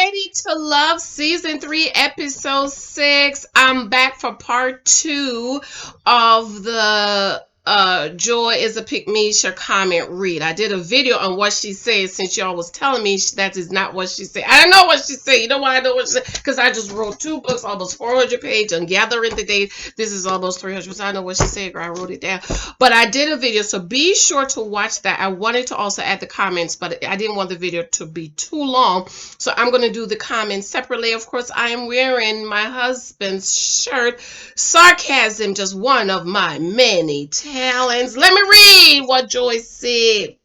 Ready to Love Season 3, Episode 6. I'm back for part 2 of the Joy is a PICKMESHA comment read. I did a video on what she said since y'all was telling me that is not what she said. I don't know what she said. You know why I know what she said? Because I just wrote 2 books, almost 400 pages, on Gathering the Days. This is almost 300, so I know what she said, girl. I wrote it down. But I did a video, so be sure to watch that. I wanted to also add the comments, but I didn't want the video to be too long, so I'm going to do the comments separately. Of course, I am wearing my husband's shirt. Sarcasm, just one of my many talents. Let me read what Joy said.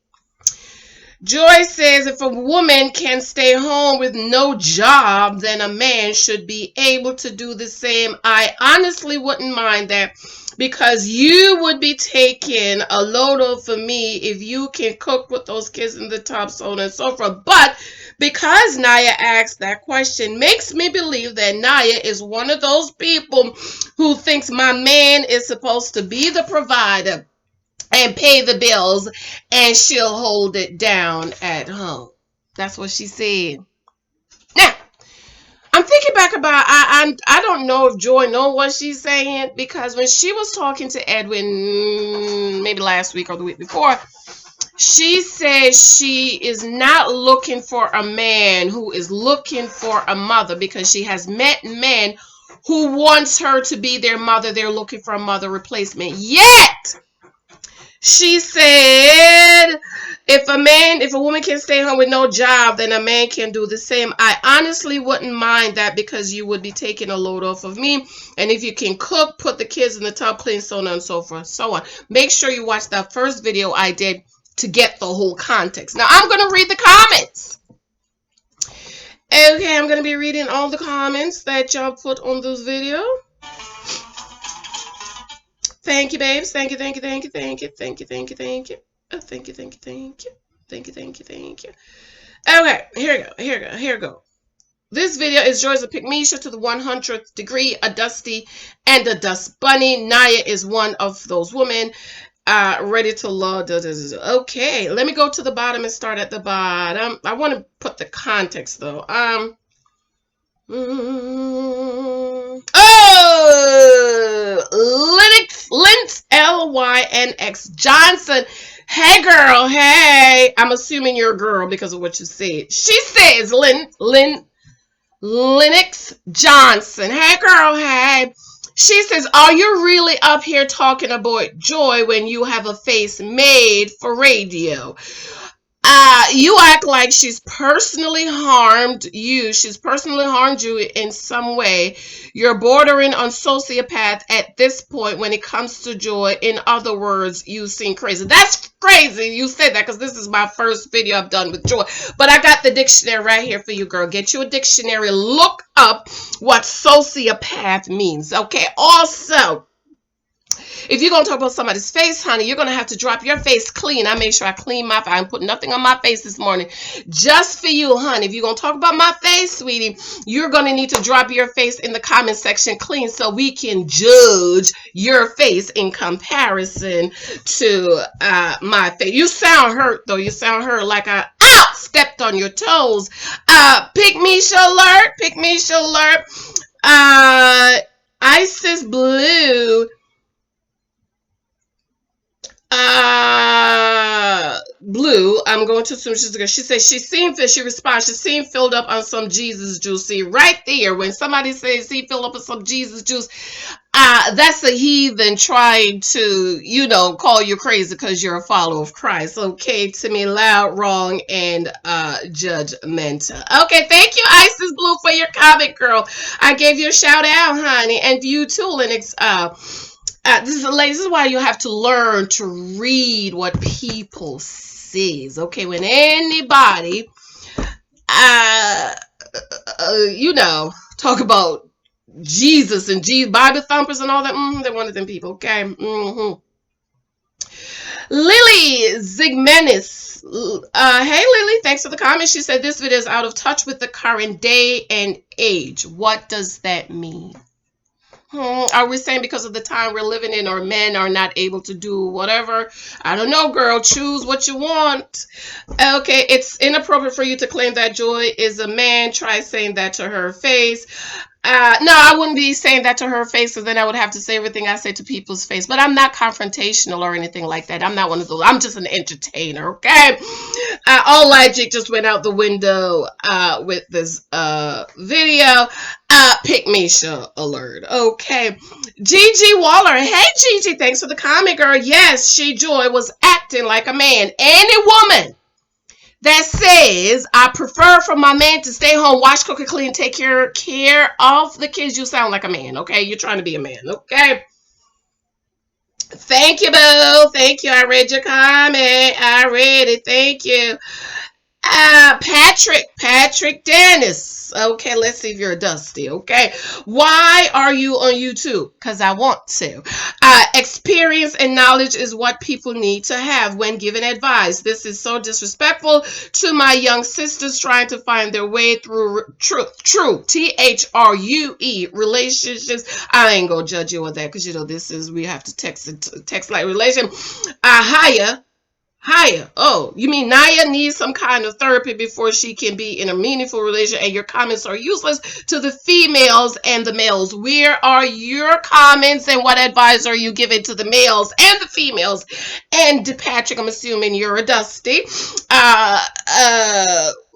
Joy says, if a woman can stay home with no job, then a man should be able to do the same. I honestly wouldn't mind that, because you would be taking a load off of me if you can cook, put those kids in the tub, so on and so forth. But because Naya asked that question, makes me believe that Naya is one of those people who thinks my man is supposed to be the provider and pay the bills, and she'll hold it down at home. That's what she said. Now, I'm thinking back about, I don't know if Joy knows what she's saying, because when she was talking to Edwin, maybe last week or the week before, she said she is not looking for a man who is looking for a mother, because she has met men who wants her to be their mother. They're looking for a mother replacement. Yet, she said, if a woman can stay home with no job, then a man can do the same. I honestly wouldn't mind that, because you would be taking a load off of me. And if you can cook, put the kids in the tub, clean, so on and so forth, so on. Make sure you watch that first video I did to get the whole context. Now, I'm going to read the comments. Okay, I'm going to be reading all the comments that y'all put on this video. Thank you, babes. Thank you, thank you, thank you, thank you, thank you, thank you, thank you. Thank you, thank you, thank you. Thank you, thank you, thank you. Okay, here we go. This video is Joy's a PICKMESHA to the 100th degree, a dusty and a dust bunny. Naya is one of those women. Ready to love. Okay, let me go to the bottom and start at the bottom. I want to put the context though. Lynx, Lynx Johnson. Hey girl, hey. I'm assuming you're a girl because of what you said. She says Lynx Johnson. Hey girl, hey. She says, are you really up here talking about Joy when you have a face made for radio? You act like she's personally harmed you. She's personally harmed you in some way. You're bordering on sociopath at this point when it comes to Joy. In other words, you seem crazy. That's crazy you said that, because this is my first video I've done with Joy. But I got the dictionary right here for you, girl. Get you a dictionary. Look up what sociopath means. Okay. Also, if you're going to talk about somebody's face, honey, you're going to have to drop your face clean. I make sure I clean my face. I put nothing on my face this morning. Just for you, honey. If you're going to talk about my face, sweetie, you're going to need to drop your face in the comment section clean, so we can judge your face in comparison to my face. You sound hurt, though. You sound hurt like I stepped on your toes. PICKMESHA alert. PICKMESHA alert. Isis Blue. Blue, I'm going to assume she's good. She says she responds, she seemed filled up on some Jesus juice. See, right there, when somebody says he filled up on some Jesus juice, that's a heathen trying to, you know, call you crazy because you're a follower of Christ. Okay, to me, loud, wrong, and judgmental. Okay, thank you, Isis Blue, for your comment, girl. I gave you a shout out, honey, and you too, Linux. This is why you have to learn to read what people says. Okay, when anybody, you know, talk about Jesus and Bible thumpers and all that, they're one of them people. Okay. Lily Zigmenis. Hey Lily, thanks for the comment. She said this video is out of touch with the current day and age. What does that mean? Are we saying because of the time we're living in, or men are not able to do whatever? I don't know, girl. Choose what you want. Okay, it's inappropriate for you to claim that Joy is a man. Try saying that to her face. No, I wouldn't be saying that to her face, because then I would have to say everything I say to people's face. But I'm not confrontational or anything like that. I'm not one of those. I'm just an entertainer, okay? All logic just went out the window with this video. PICKMESHA alert, okay? Gigi Waller. Hey, Gigi, thanks for the comment, girl. Yes, Joy was acting like a man. Any woman that says, I prefer for my man to stay home, wash, cook, and clean, take care of the kids, you sound like a man, okay? You're trying to be a man, okay? Thank you, boo. Thank you. I read your comment. I read it. Thank you. Patrick Dennis. Okay, let's see if you're dusty. Okay, why are you on YouTube? Because I want to. Experience and knowledge is what people need to have when giving advice. This is so disrespectful to my young sisters trying to find their way through true THRUE relationships. I ain't gonna judge you on that, because you know this is, we have to text like relation. Higher. Oh, you mean Naya needs some kind of therapy before she can be in a meaningful relationship, and your comments are useless to the females and the males. Where are your comments, and what advice are you giving to the males and the females? And Patrick, I'm assuming you're a Dusty.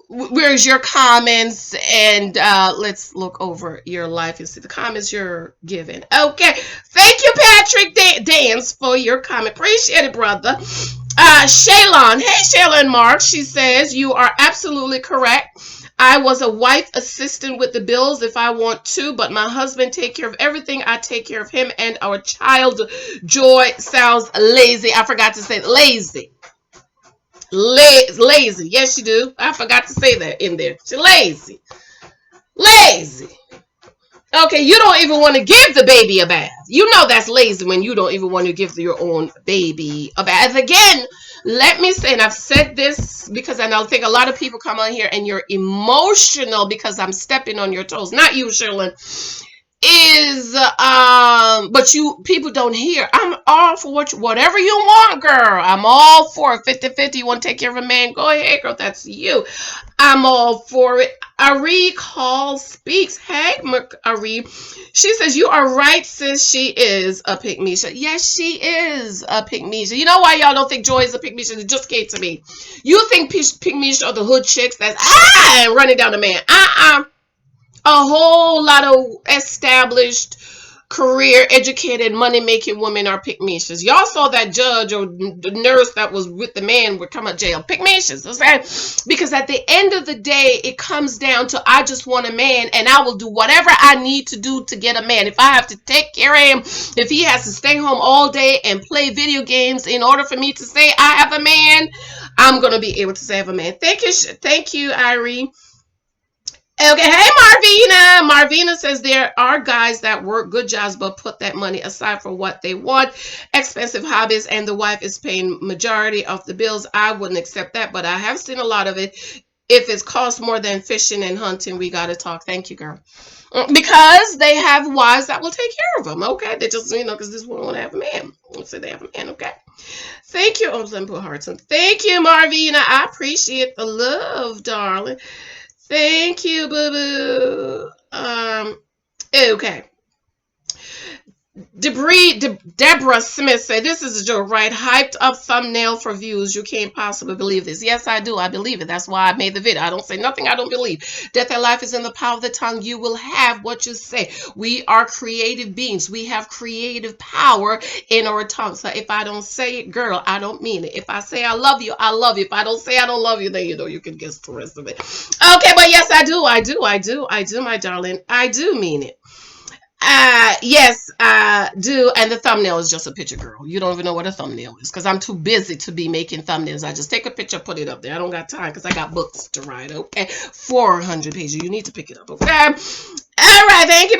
Where's your comments? And let's look over your life and see the comments you're giving. Okay, thank you, Patrick Dance, for your comment. Appreciate it, brother. Shaylon. Hey, Shaylon Mark. She says, you are absolutely correct. I was a wife assistant with the bills if I want to, but my husband take care of everything. I take care of him and our child. Joy sounds lazy. I forgot to say lazy. Lazy. Yes, you do. I forgot to say that in there. She's lazy. Lazy. Okay, you don't even want to give the baby a bath. You know that's lazy when you don't even want to give your own baby a bath. Again, let me say, and I've said this because I think a lot of people come on here and you're emotional because I'm stepping on your toes. Not you, Sherlyn. But people don't hear. I'm all for whatever you want, girl. I'm all for it. 50-50. You want to take care of a man? Go ahead, girl. That's you. I'm all for it. Ari Call speaks. Hey, Ari. She says, you are right, sis. She is a PICKMESHA. Yes, she is a PICKMESHA. You know why y'all don't think Joy is a PICKMESHA? It just came to me. You think PICKMESHA are the hood chicks that's and running down the man. A whole lot of established, career, educated, money-making women are PICKMESHAs. Y'all saw that judge or the nurse that was with the man would come out of jail. PICKMESHAs, okay? Because at the end of the day, it comes down to, I just want a man, and I will do whatever I need to do to get a man. If I have to take care of him, if he has to stay home all day and play video games in order for me to say I have a man, I'm going to be able to say I have a man. Thank you, Irene. Okay, hey Marvina. Marvina says there are guys that work good jobs but put that money aside for what they want, expensive hobbies, and the wife is paying majority of the bills. I wouldn't accept that, but I have seen a lot of it. If it costs more than fishing and hunting, we gotta talk. Thank you, girl. Because they have wives that will take care of them. Okay, they just because this woman want to have a man. Let's say they have a man. Okay. Thank you. Oh, let me put hearts on. Thank you, Marvina. I appreciate the love, darling. Thank you, boo-boo. Okay. Deborah Smith said, this is a joke, right? Hyped up thumbnail for views. You can't possibly believe this. Yes, I do. I believe it. That's why I made the video. I don't say nothing I don't believe. Death and life is in the power of the tongue. You will have what you say. We are creative beings. We have creative power in our tongue. So if I don't say it, girl, I don't mean it. If I say I love you, I love you. If I don't say I don't love you, then you can guess the rest of it. Okay, but yes, I do, my darling. I do mean it. Yes, I do. And the thumbnail is just a picture, girl. You don't even know what a thumbnail is because I'm too busy to be making thumbnails. I just take a picture, put it up there. I don't got time because I got books to write, okay? 400 pages. You need to pick it up, okay? All right, thank you,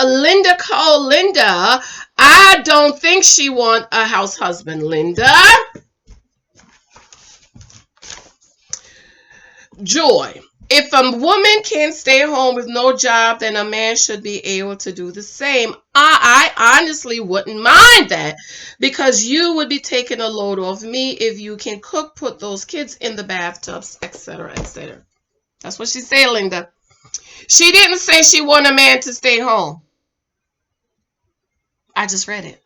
Linda Cole. Linda, I don't think she want a house husband, Linda. Joy. If a woman can't stay home with no job, then a man should be able to do the same. I honestly wouldn't mind that, because you would be taking a load off me if you can cook, put those kids in the bathtubs, etc., etc. That's what she said, Linda. She didn't say she want a man to stay home. I just read it.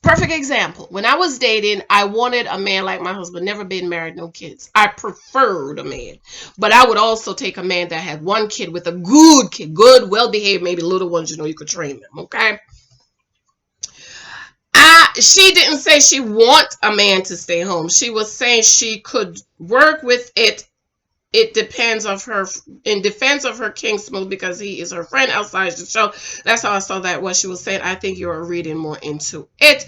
Perfect example. When I was dating, I wanted a man like my husband, never been married, no kids. I preferred a man. But I would also take a man that had one kid, with a good kid, good, well behaved, maybe little ones, you could train them, okay? She didn't say she want a man to stay home. She was saying she could work with it. It depends of her, in defense of her King Smooth, because he is her friend outside the show. That's how I saw that, what she was saying. I think you are reading more into it.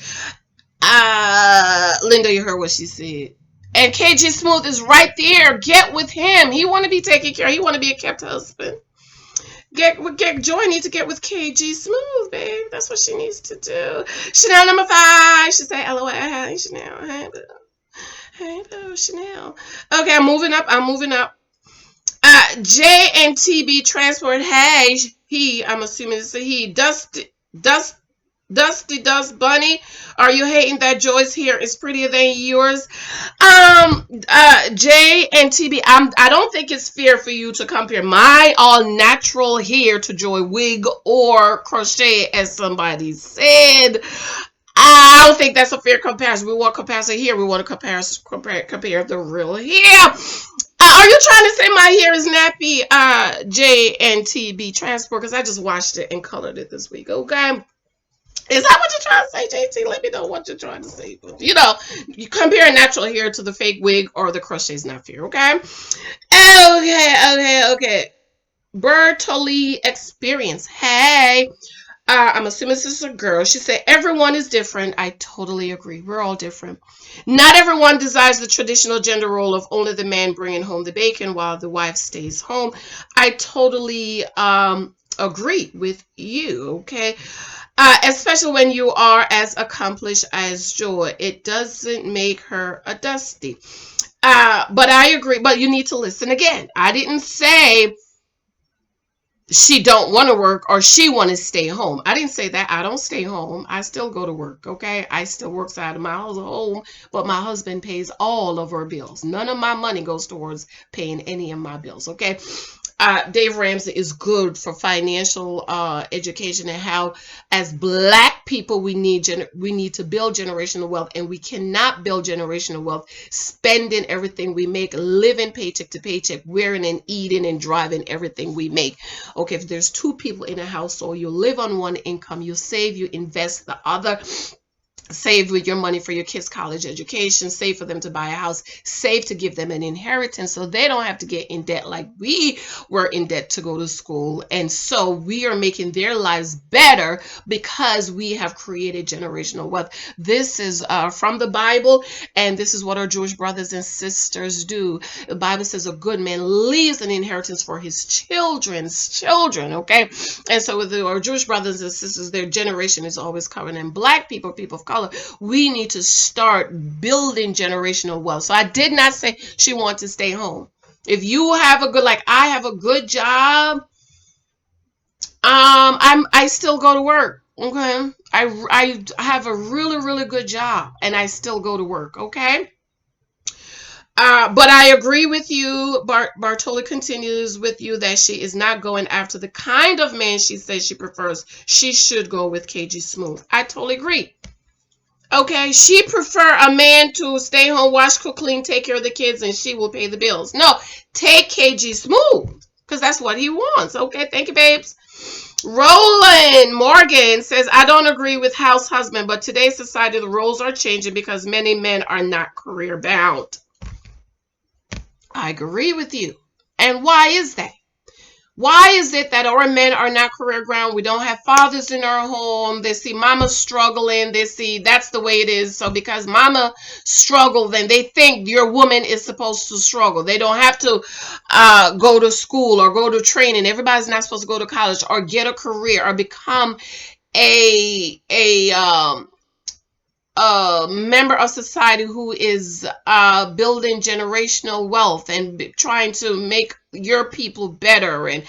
Linda, you heard what she said. And KG Smooth is right there. Get with him. He want to be taken care of. He want to be a kept husband. Get Joy needs to get with KG Smooth, babe. That's what she needs to do. Chanel number 5. She said, LOL. Hey, Chanel. Hey, boo. Hey, boo, Chanel. Okay, I'm moving up. J and TB Transport. Hey, I'm assuming it's a he. Dusty Dust Bunny, are you hating that Joy's hair is prettier than yours? J and TB, I don't think it's fair for you to compare my all natural hair to Joy wig or crochet, as somebody said. I don't think that's a fair comparison. We want comparison here. We want to compare the real hair. Are you trying to say my hair is nappy, J and TB Transport? Because I just washed it and colored it this week, okay? Is that what you're trying to say, JT? Let me know what you're trying to say. You compare natural hair to the fake wig, or the crochet's not fair, okay? Okay. Bertoli Experience. Hey. I'm assuming this is a girl. She said, everyone is different. I totally agree. We're all different. Not everyone desires the traditional gender role of only the man bringing home the bacon while the wife stays home. I totally agree with you, okay? Especially when you are as accomplished as Joy. It doesn't make her a Dusty. But I agree. But you need to listen again. I didn't say she don't want to work or she want to stay home. I didn't say that. I don't stay home. I still go to work, okay? I still work side of my home, but my husband pays all of our bills. None of my money goes towards paying any of my bills, okay? Dave Ramsey is good for financial education, and how, as Black people, we need to build generational wealth, and we cannot build generational wealth spending everything we make, living paycheck to paycheck, wearing and eating and driving everything we make. Okay, if there's 2 people in a household, you live on one income, you save, you invest the other. Save with your money for your kids' college education, save for them to buy a house, save to give them an inheritance so they don't have to get in debt like we were in debt to go to school. And so we are making their lives better because we have created generational wealth. This is from the Bible, and this is what our Jewish brothers and sisters do. The Bible says a good man leaves an inheritance for his children's children, okay? And so with our Jewish brothers and sisters, their generation is always covered. And Black people, people of color, we need to start building generational wealth. So I did not say she wants to stay home. If you have a good, like I have a good job, I still go to work. Okay, I have a really good job, and I still go to work. Okay. But I agree with you. Bartoli continues with you that she is not going after the kind of man she says she prefers. She should go with KG Smooth. I totally agree. Okay, she prefer a man to stay home, wash, cook, clean, take care of the kids, and she will pay the bills. No, take KG Smooth, because that's what he wants. Okay, thank you, babes. Roland Morgan says, I don't agree with house husband, but today's society, the roles are changing because many men are not career bound. I agree with you. And why is that? Why is it that our men are not career ground? We don't have fathers in our home. They see mama struggling. They see that's the way it is. So because mama struggled, then they think your woman is supposed to struggle. They don't have to go to school or go to training. Everybody's not supposed to go to college or get a career or become a a member of society who is building generational wealth and trying to make your people better, and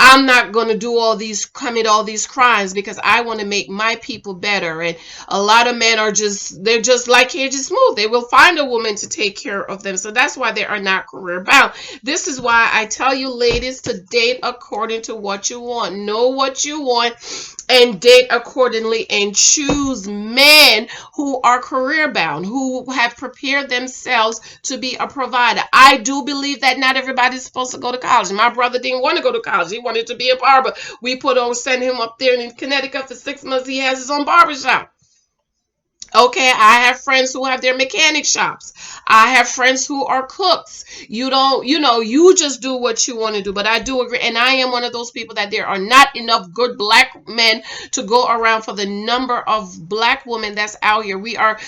I'm not going to do all these, commit all these crimes because I want to make my people better. And a lot of men are just, they're just like Cajun Smooth. They will find a woman to take care of them. So that's why they are not career bound. This is why I tell you, ladies, to date according to what you want. Know what you want and date accordingly, and choose men who are career bound, who have prepared themselves to be a provider. I do believe that not everybody's supposed to go to college. My brother didn't want to go to college. He wanted to be a barber. We send him up there in Connecticut for 6 months. He has his own barber shop. Okay, I have friends who have their mechanic shops. I have friends who are cooks. You don't, you just do what you want to do. But I do agree, and I am one of those people that there are not enough good black men to go around for the number of black women that's out here. We are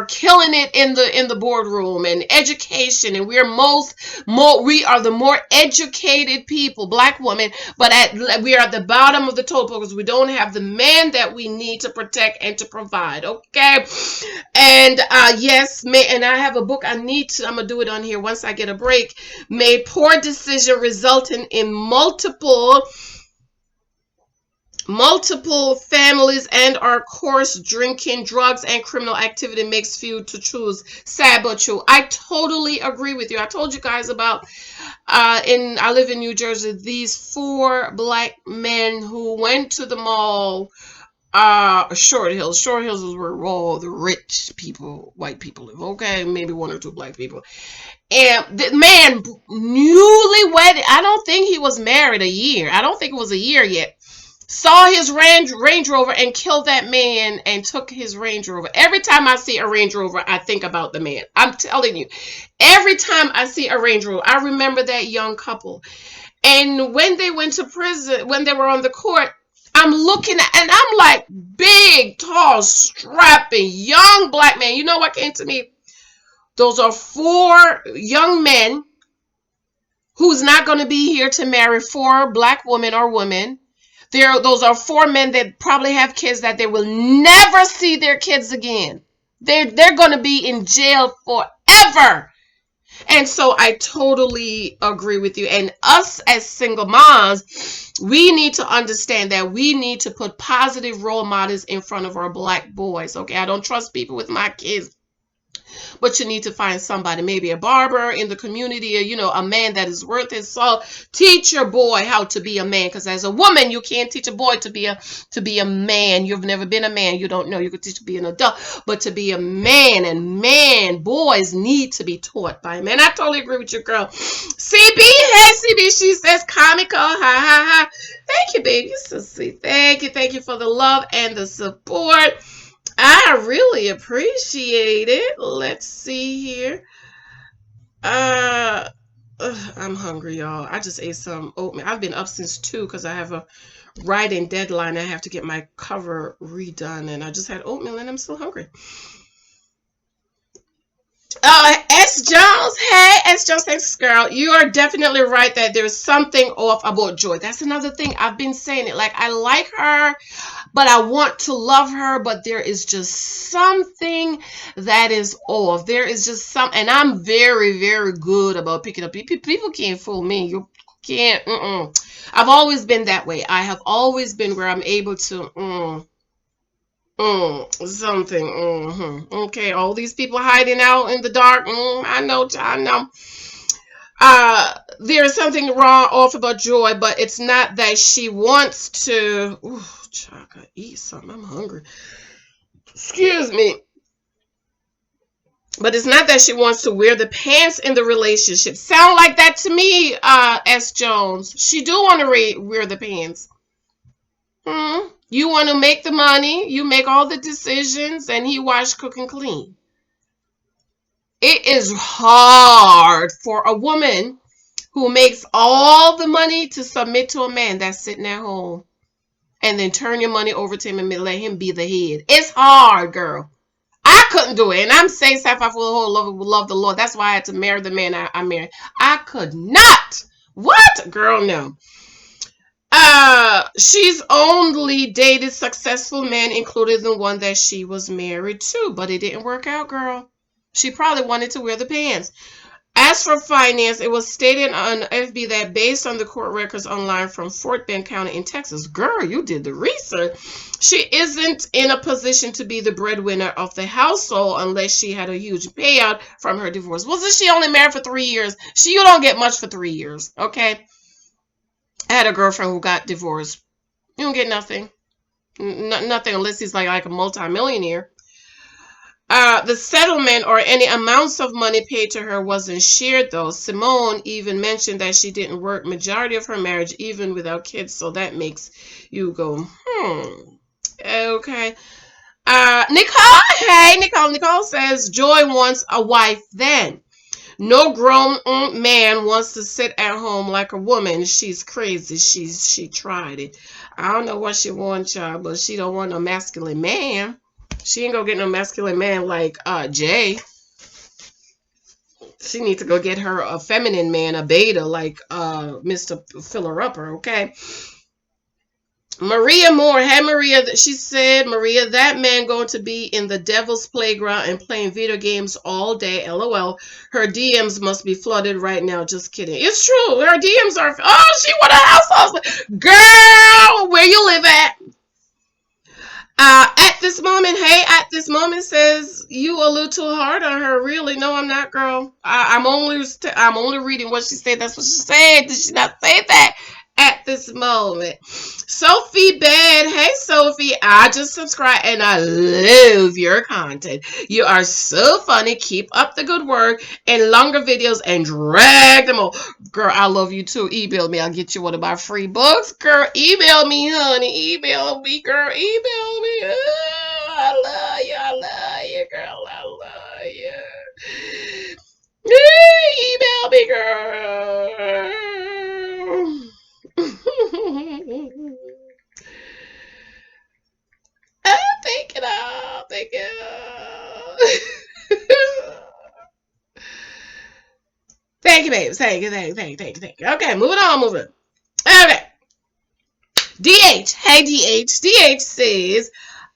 killing it in the boardroom and education, and we are the more educated people, black women, but we are at the bottom of the total because we don't have the man that we need to protect and to provide. Okay. And yes, and I have a book I'm gonna do it on here once I get a break. Made poor decision resulting in multiple families and are course drinking, drugs, and criminal activity makes few to choose. Sad but true. I totally agree with you. I told you guys about I live in New Jersey, these 4 black men who went to the mall. Short Hills. Short Hills is where all the rich people, white people live. Okay, maybe 1 or 2 black people. And the man, newly wedded. I don't think he was married a year. I don't think it was a year yet. Saw his Range Rover and killed that man and took his Range Rover. Every time I see a Range Rover, I think about the man. I'm telling you. Every time I see a Range Rover, I remember that young couple. And when they went to prison, when they were on the court, I'm looking at, and I'm like, big, tall, strapping, young black man. You know what came to me? Those are 4 young men who's not going to be here to marry 4 black women or women. Those are 4 men that probably have kids that they will never see their kids again. They're going to be in jail forever. And so I totally agree with you. And us as single moms, we need to understand that we need to put positive role models in front of our black boys. Okay, I don't trust people with my kids. But you need to find somebody, maybe a barber in the community, or a man that is worth his salt. Teach your boy how to be a man, because as a woman, you can't teach a boy to be a man. You've never been a man. You don't know. You could teach to be an adult, but to be a man, and boys need to be taught by men. I totally agree with you, girl. CB, hey CB, she says comical, ha ha ha. Thank you, baby. So sweet. Thank you for the love and the support. I really appreciate it. Let's see here. I'm hungry, y'all. I just ate some oatmeal. I've been up since 2 because I have a writing deadline. I have to get my cover redone, and I just had oatmeal, and I'm still hungry. S. Jones. Hey, S. Jones, thanks, girl. You are definitely right that there's something off about Joy. That's another thing. I've been saying it. Like, I like her, but I want to love her, but there is just something that is off. There is just something, and I'm very, very good about picking up. People can't fool me. You can't. I've always been that way. I have always been where I'm able to. Something. Okay, all these people hiding out in the dark. I know. There's something wrong off about Joy, but it's not that she wants to. I gotta eat something. I'm hungry. Excuse me. But it's not that she wants to wear the pants in the relationship. Sound like that to me, S. Jones. She do want to wear the pants. You want to make the money, you make all the decisions, and he wash, cook, and clean. It is hard for a woman who makes all the money to submit to a man that's sitting at home and then turn your money over to him and let him be the head. It's hard, girl. I couldn't do it. And I'm saying sacrifice for the whole love the Lord. That's why I had to marry the man I married. I could not. What? Girl, no. She's only dated successful men, including the one that she was married to, but it didn't work out, girl. She probably wanted to wear the pants. As for finance, it was stated on FB that based on the court records online from Fort Bend County in Texas, girl, you did the research. She isn't in a position to be the breadwinner of the household unless she had a huge payout from her divorce. Wasn't she only married for 3 years? You don't get much for 3 years, okay? I had a girlfriend who got divorced. You don't get nothing. Nothing unless he's like a multimillionaire. The settlement or any amounts of money paid to her wasn't shared though. Simone even mentioned that she didn't work majority of her marriage even without kids, so that makes you go, okay. Nicole, hey, Nicole says Joy wants a wife then. No grown man wants to sit at home like a woman. She's crazy. She tried it. I don't know what she wants, y'all, but she don't want no masculine man. She ain't gonna get no masculine man like Jay. She needs to go get her a feminine man, a beta like Mr. Filler Upper, okay? Maria Moore, hey Maria, she said, Maria, that man going to be in the devil's playground and playing video games all day, LOL. Her DMs must be flooded right now, just kidding. It's true, her DMs are, oh, she want a house husband. Girl, where you live at? At this moment, hey, at this moment says you a little too hard on her. Really? No, I'm not, girl. I'm only reading what she said. That's what she said. Did she not say that? At this moment, Sophie Bed, hey Sophie, I just subscribed and I love your content. You are so funny. Keep up the good work and longer videos and drag them all. Girl, I love you too. Email me. I'll get you one of my free books. Girl, email me, honey. Email me, girl. Email me. Oh, I love you. I love you, girl. I love you. Email me, girl. Thank you. Thank you. Thank you, babes. Thank you. Okay, moving on. Okay. DH. Hey, DH. DH says,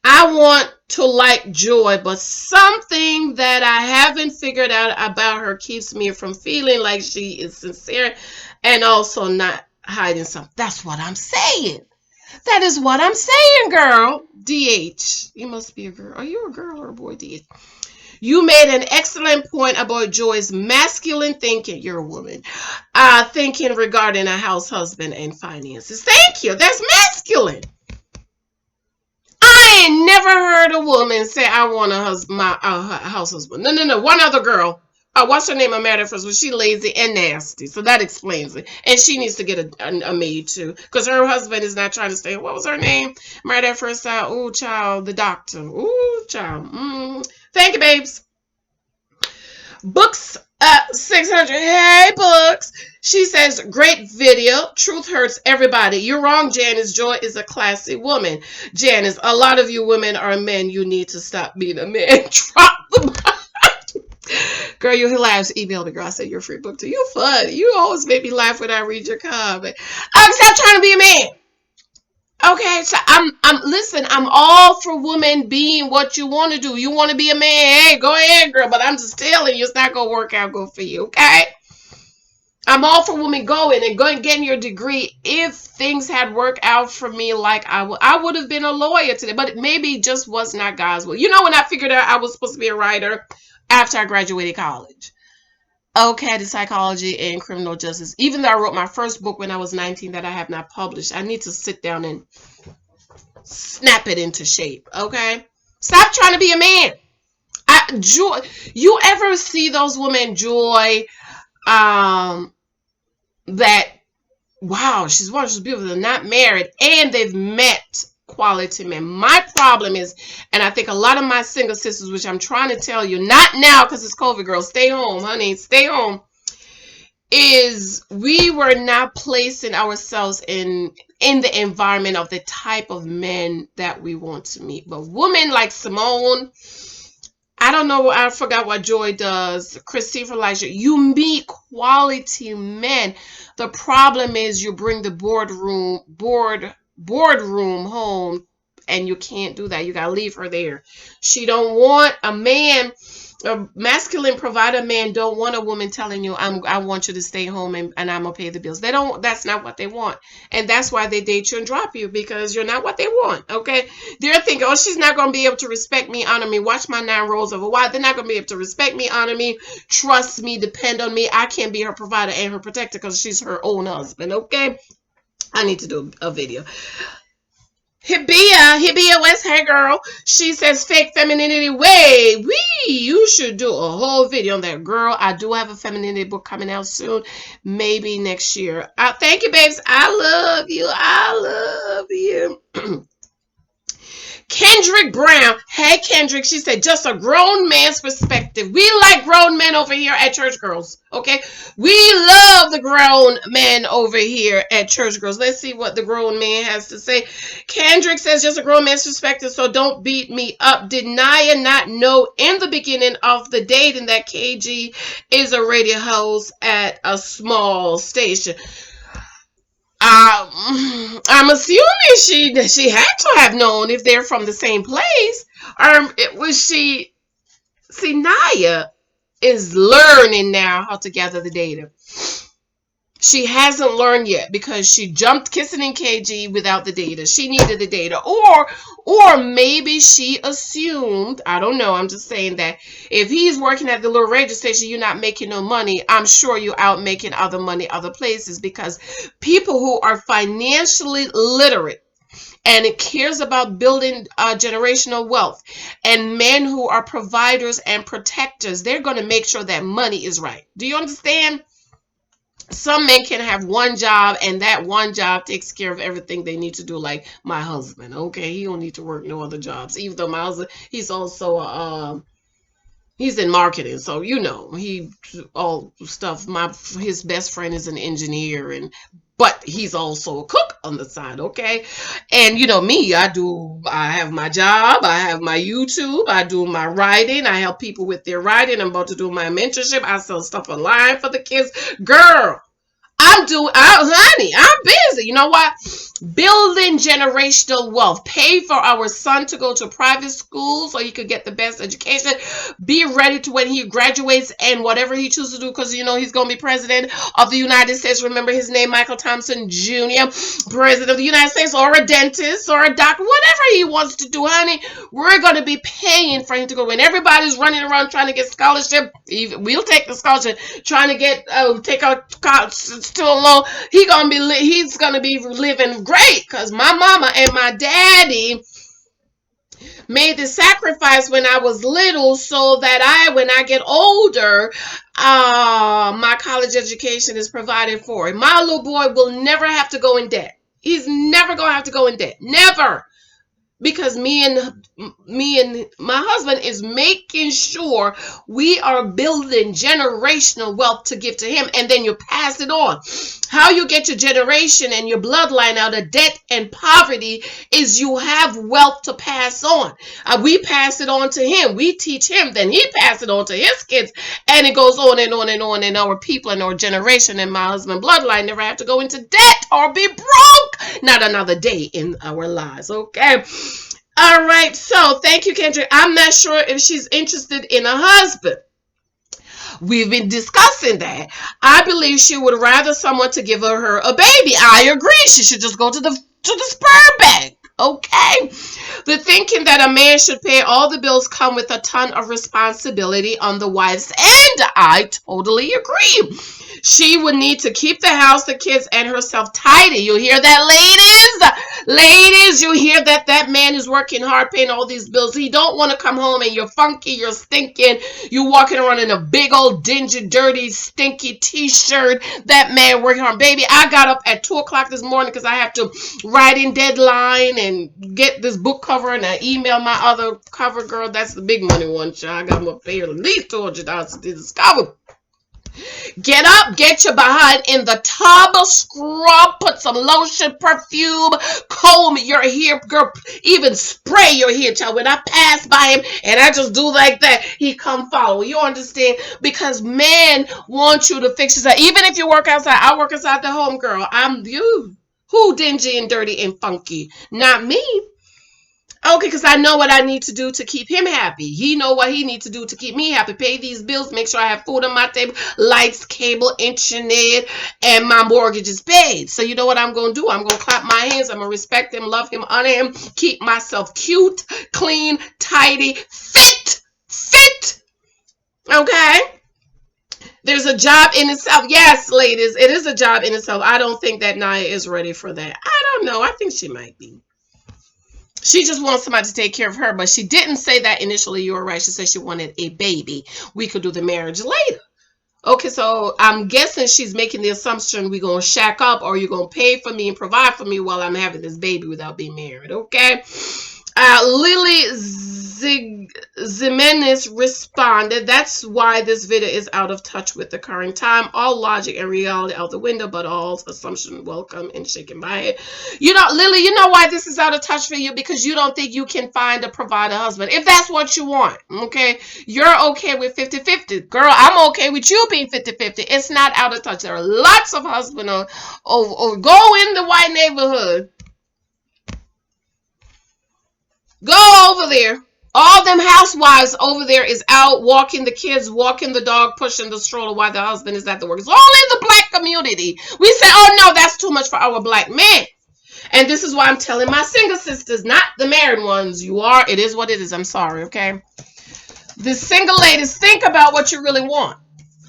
I want to like Joy, but something that I haven't figured out about her keeps me from feeling like she is sincere and also not hiding something. That's what I'm saying. That is what I'm saying, girl. DH. You must be a girl. Are you a girl or a boy, DH? You made an excellent point about Joy's masculine thinking. You're a woman. Thinking regarding a house husband and finances. Thank you. That's masculine. I ain't never heard a woman say, I want a husband, house husband. No. One other girl. What's her name? I married her first. Well, she lazy and nasty. So that explains it. And she needs to get a maid too. Because her husband is not trying to stay. What was her name? Married at first sight. Ooh, child. The doctor. Ooh, child. Thank you, babes. Books 600. Hey, Books. She says, great video. Truth hurts everybody. You're wrong, Janice. Joy is a classy woman. Janice, a lot of you women are men. You need to stop being a man. Drop the girl, you're hilarious. Email me, girl. I said your free book to you. Fun. You always make me laugh when I read your comment. Stop trying to be a man. Okay, so listen, I'm all for women being what you want to do. You want to be a man, hey, go ahead, girl. But I'm just telling you, it's not gonna work out good for you, okay? I'm all for women going and getting your degree. If things had worked out for me like I would have been a lawyer today, but maybe it just was not God's will. You know, when I figured out I was supposed to be a writer after I graduated college. Okay, the psychology and criminal justice. Even though I wrote my first book when I was 19 that I have not published, I need to sit down and snap it into shape. Okay, stop trying to be a man. Joy, you ever see those women, Joy? That wow, she's wonderful, she's beautiful. They're not married and they've met quality men. My problem is, and I think a lot of my single sisters, which I'm trying to tell you, not now because it's COVID, girl, stay home, honey, stay home, is we were not placing ourselves in the environment of the type of men that we want to meet. But women like Simone, I don't know, I forgot what Joy does, Christopher Elijah, you meet quality men. The problem is you bring the boardroom home, and you can't do that. You gotta leave her there. She don't want a man. A masculine provider man don't want a woman telling you, I want you to stay home and I'm gonna pay the bills. They don't. That's not what they want, and that's why they date you and drop you, because you're not what they want. Okay, they're thinking, oh, she's not gonna be able to respect me, honor me. Watch my 9 rows of a why. They're not gonna be able to respect me, honor me, trust me, depend on me. I can't be her provider and her protector because she's her own husband. Okay, I need to do a video. Hibia West, hey girl. She says fake femininity way. You should do a whole video on that, girl. I do have a femininity book coming out soon, maybe next year. Thank you, babes. I love you. I love you. Kendrick Brown. Hey, Kendrick. She said, just a grown man's perspective. We like grown men over here at Church Girls. Okay. We love the grown men over here at Church Girls. Let's see what the grown man has to say. Kendrick says, just a grown man's perspective, so don't beat me up. Did Naya not know in the beginning of the dating that KG is a radio host at a small station? I'm assuming she had to have known if they're from the same place. It was she. See, Naya is learning now how to gather the data. She hasn't learned yet because she jumped kissing in KG without the data. She needed the data. Or maybe she assumed, I don't know, I'm just saying that if he's working at the little radio station, you're not making no money, I'm sure you're out making other money other places, because people who are financially literate and it cares about building generational wealth, and men who are providers and protectors, they're going to make sure that money is right. Do you understand? Some men can have one job, and that one job takes care of everything they need to do, like my husband. Okay, he don't need to work no other jobs, even though my husband, he's also he's in marketing, so you know, he all stuff. His best friend is an engineer, but he's also a cook on the side. Okay, and you know me, I have my job, I have my YouTube, I do my writing, I help people with their writing. I'm about to do my mentorship. I sell stuff online for the kids. Girl, honey, I'm busy. You know what? Building generational wealth. Pay for our son to go to private school so he could get the best education. Be ready to when he graduates and whatever he chooses to do, because you know he's going to be president of the United States. Remember his name, Michael Thompson Jr., president of the United States, or a dentist or a doctor, whatever he wants to do, honey. We're going to be paying for him to go. When everybody's running around trying to get scholarship, we'll take the scholarship. Trying to get take a student loan, he's gonna be living great, because my mama and my daddy made the sacrifice when I was little so that when I get older, my college education is provided for. My little boy will never have to go in debt. He's never gonna have to go in debt. Never. Because me and my husband is making sure we are building generational wealth to give to him, and then you pass it on. How you get your generation and your bloodline out of debt and poverty is you have wealth to pass on. We pass it on to him. We teach him, then he pass it on to his kids, and it goes on and on and on. And our people and our generation and my husband bloodline never have to go into debt or be broke. Not another day in our lives. Okay. All right. So thank you, Kendrick. I'm not sure if she's interested in a husband. We've been discussing that. I believe she would rather someone to give her a baby. I agree. She should just go to the sperm bank. Okay. The thinking that a man should pay all the bills come with a ton of responsibility on the wife's end. I totally agree. She would need to keep the house, the kids, and herself tidy. You hear that, ladies? Ladies, you hear that man is working hard paying all these bills. He don't want to come home and you're funky, you're stinking, you're walking around in a big old dingy, dirty, stinky t-shirt. That man working hard. Baby, I got up at 2 o'clock this morning because I have to write in deadline and get this book cover, and I email my other cover girl. That's the big money one, child. I got to pay her at least $200 to do this cover. Get up, get your behind in the tub, scrub, put some lotion, perfume, comb your hair, girl, even spray your hair, child. When I pass by him and I just do like that, he come follow. You understand? Because men want you to fix yourself. Even if you work outside, I work outside the home, girl. I'm you. Who dingy and dirty and funky? Not me. Okay, because I know what I need to do to keep him happy. He know what he needs to do to keep me happy. Pay these bills, make sure I have food on my table, lights, cable, internet, and my mortgage is paid. So you know what I'm going to do? I'm going to clap my hands. I'm going to respect him, love him, honor him, keep myself cute, clean, tidy, fit. Okay? There's a job in itself. Yes, ladies, it is a job in itself. I don't think that Naya is ready for that. I don't know. I think she might be. She just wants somebody to take care of her, but she didn't say that initially. You were right. She said she wanted a baby. We could do the marriage later. Okay, so I'm guessing she's making the assumption we're going to shack up or you're going to pay for me and provide for me while I'm having this baby without being married, okay? Lily Zimenez responded, that's why this video is out of touch with the current time. All logic and reality out the window, but all assumption welcome and shaken by it. You know, Lily, you know why this is out of touch for you? Because you don't think you can find a provider husband. If that's what you want, okay? You're okay with 50-50. Girl, I'm okay with you being 50-50. It's not out of touch. There are lots of husbands or go in the white neighborhood. Go over there. All them housewives over there is out walking the kids, walking the dog, pushing the stroller while the husband is at the work. It's all in the black community. We say, oh no, that's too much for our black men. And this is why I'm telling my single sisters, not the married ones. You are, it is what it is. I'm sorry, okay? The single ladies, think about what you really want.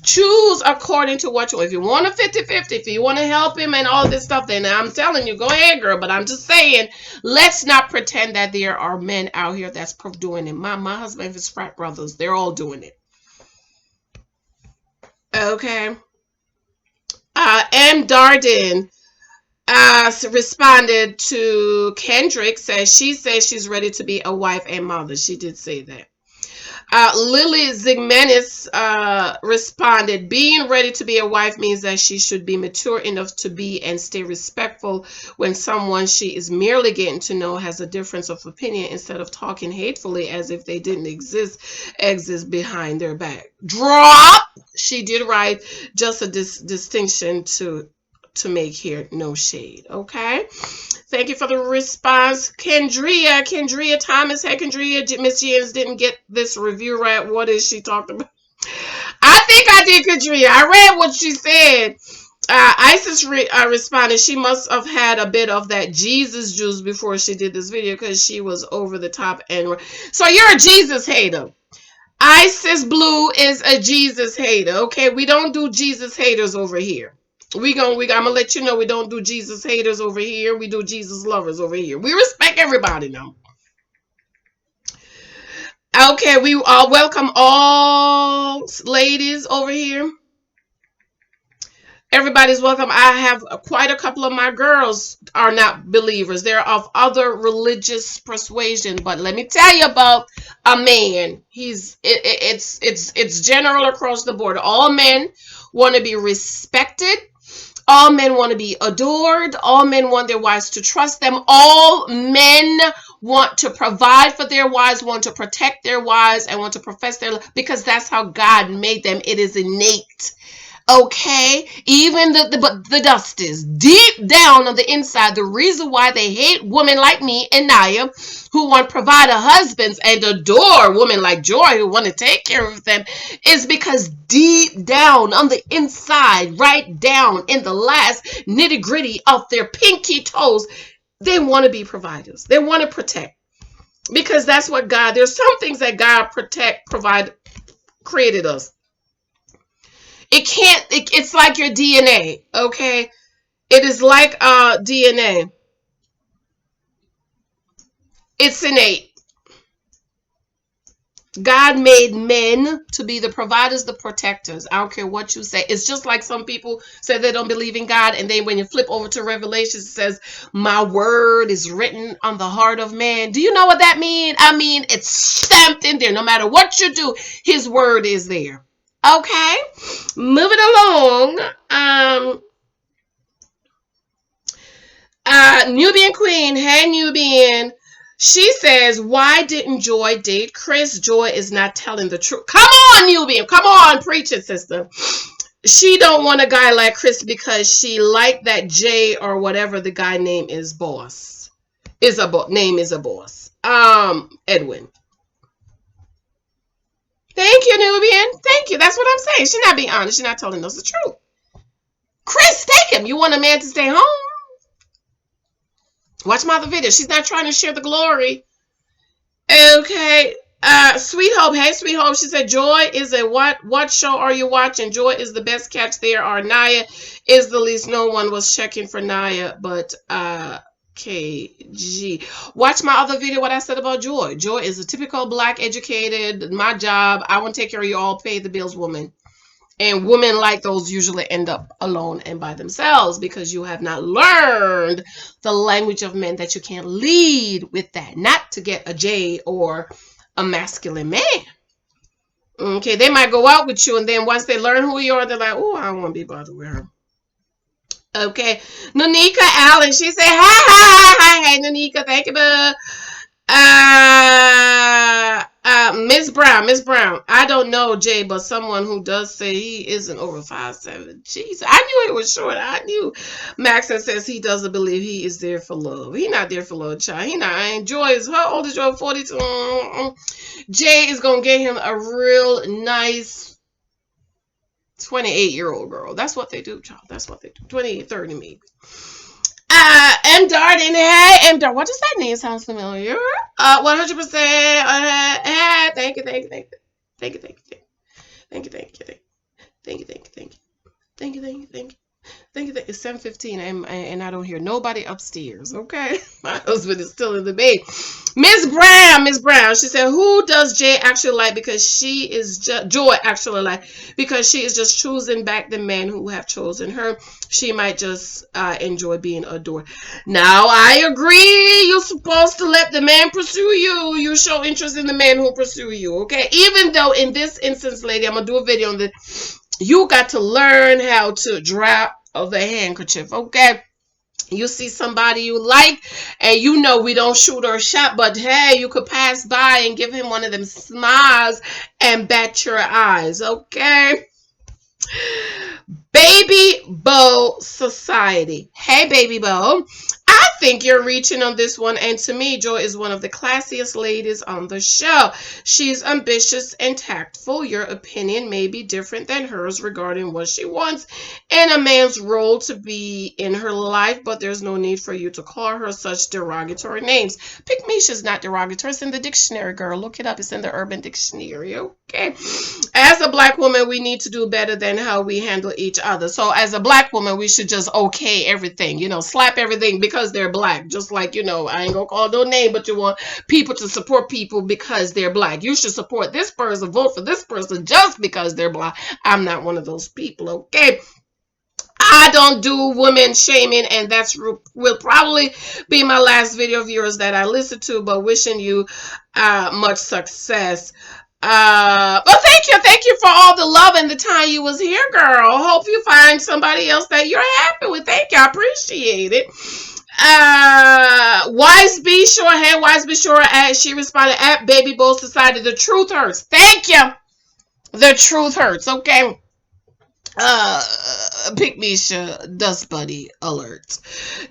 Choose according to what you want. If you want a 50-50, if you want to help him and all this stuff, then I'm telling you, go ahead, girl. But I'm just saying, let's not pretend that there are men out here that's doing it. My husband and his frat brothers, they're all doing it. Okay. M. Darden responded to Kendrick, she says she's ready to be a wife and mother. She did say that. Lily Zigmanis responded, being ready to be a wife means that she should be mature enough to be and stay respectful when someone she is merely getting to know has a difference of opinion instead of talking hatefully as if they didn't exist behind their back. Drop! She did right. Just a distinction to make here, no shade. Okay, thank you for the response. Kendria Thomas. Hey, Kendria, Miss Janice didn't get this review right. What is she talking about? I think I did, Kendria. I read what she said. Isis responded, she must have had a bit of that Jesus juice before she did this video because she was over the top. And so you're a Jesus hater. Isis Blue is a Jesus hater. Okay, we don't do Jesus haters over here. I'm gonna let you know we don't do Jesus haters over here. We do Jesus lovers over here. We respect everybody now. Okay, we welcome all ladies over here. Everybody's welcome. I have quite a couple of my girls are not believers. They're of other religious persuasion. But let me tell you about a man. It's general across the board. All men want to be respected. All men want to be adored. All men want their wives to trust them. All men want to provide for their wives, want to protect their wives, and want to profess their love because that's how God made them. It is innate. Okay, even the dust is deep down on the inside. The reason why they hate women like me and Naya, who want to provide husbands and adore women like Joy, who want to take care of them, is because deep down on the inside, right down in the last nitty gritty of their pinky toes, they want to be providers. They want to protect because that's what God. There's some things that God provide, created us. It's like your DNA, okay? It is like DNA. It's innate. God made men to be the providers, the protectors. I don't care what you say. It's just like some people say they don't believe in God, and then when you flip over to Revelation, it says, my word is written on the heart of man. Do you know what that means? I mean, it's stamped in there. No matter what you do, his word is there. Okay, moving along. Nubian Queen, hey Nubian. She says, why didn't Joy date Chris? Joy is not telling the truth. Come on, Nubian. Come on, preach it, sister. She don't want a guy like Chris because she liked that Jay or whatever the guy name is boss. Name is a boss. Edwin. Thank you, Nubian. Thank you. That's what I'm saying. She's not being honest. She's not telling us the truth. Chris, take him. You want a man to stay home? Watch my other video. She's not trying to share the glory. Okay. Sweet Hope. Hey, Sweet Hope. She said, Joy is a what? What show are you watching? Joy is the best catch there. Or Naya is the least. No one was checking for Naya, but KG. Watch my other video, what I said about Joy. Joy is a typical black educated, my job, I want to take care of you all, pay the bills woman. And women like those usually end up alone and by themselves because you have not learned the language of men, that you can't lead with that. Not to get a J or a masculine man. Okay, they might go out with you and then once they learn who you are, they're like, oh, I don't want to be bothered with her. Okay, Nanika Allen, she said, hi, hey, Nanika, thank you, bud. Miss Brown, I don't know Jay, but someone who does say he isn't over 5'7". Jeez, I knew he was short. I knew Maxon says he doesn't believe he is there for love. He not there for love, child. He not. I enjoy his. How old is Joy? 42. Jay is gonna get him a real nice 28-year-old girl. That's what they do, child. That's what they do. 28, 30 maybe. M Dart in hey M Dart. What does that name? Sounds familiar. 100%. Thank you. It's 7:15 and I don't hear nobody upstairs. Okay, my husband is still in the bed. Miss Brown. She said, "Who does Jay actually like? Because she is Joy actually like because she is just choosing back the men who have chosen her. She might just enjoy being adored." Now I agree. You're supposed to let the man pursue you. You show interest in the man who pursue you. Okay, even though in this instance, lady, I'm gonna do a video on this. You got to learn how to drop the handkerchief, okay? You see somebody you like, and you know we don't shoot or shot, but hey, you could pass by and give him one of them smiles and bat your eyes, okay? Baby Bo Society. Hey, Baby Bo. I think you're reaching on this one, and to me, Joy is one of the classiest ladies on the show. She's ambitious and tactful. Your opinion may be different than hers regarding what she wants in a man's role to be in her life, but there's no need for you to call her such derogatory names. PICKMESHA is not derogatory. It's in the dictionary, girl. Look it up. It's in the Urban Dictionary, okay? As a black woman, we need to do better than how we handle each other. So as a black woman, we should just okay everything, slap everything because they're black. Just like, I ain't gonna call no name, but you want people to support people because they're black. You should support this person, vote for this person just because they're black. I'm not one of those people, okay? I don't do women shaming, and will probably be my last video of yours that I listen to, but wishing you much success. But thank you for all the love and the time you was here, girl. Hope you find somebody else that you're happy with. Thank you, I appreciate it. Wise Be Sure, hey, Wise Be Sure, she responded at Baby Bo Society. The truth hurts. Thank you. The truth hurts. Okay. PICKMESHA Dust Buddy alert.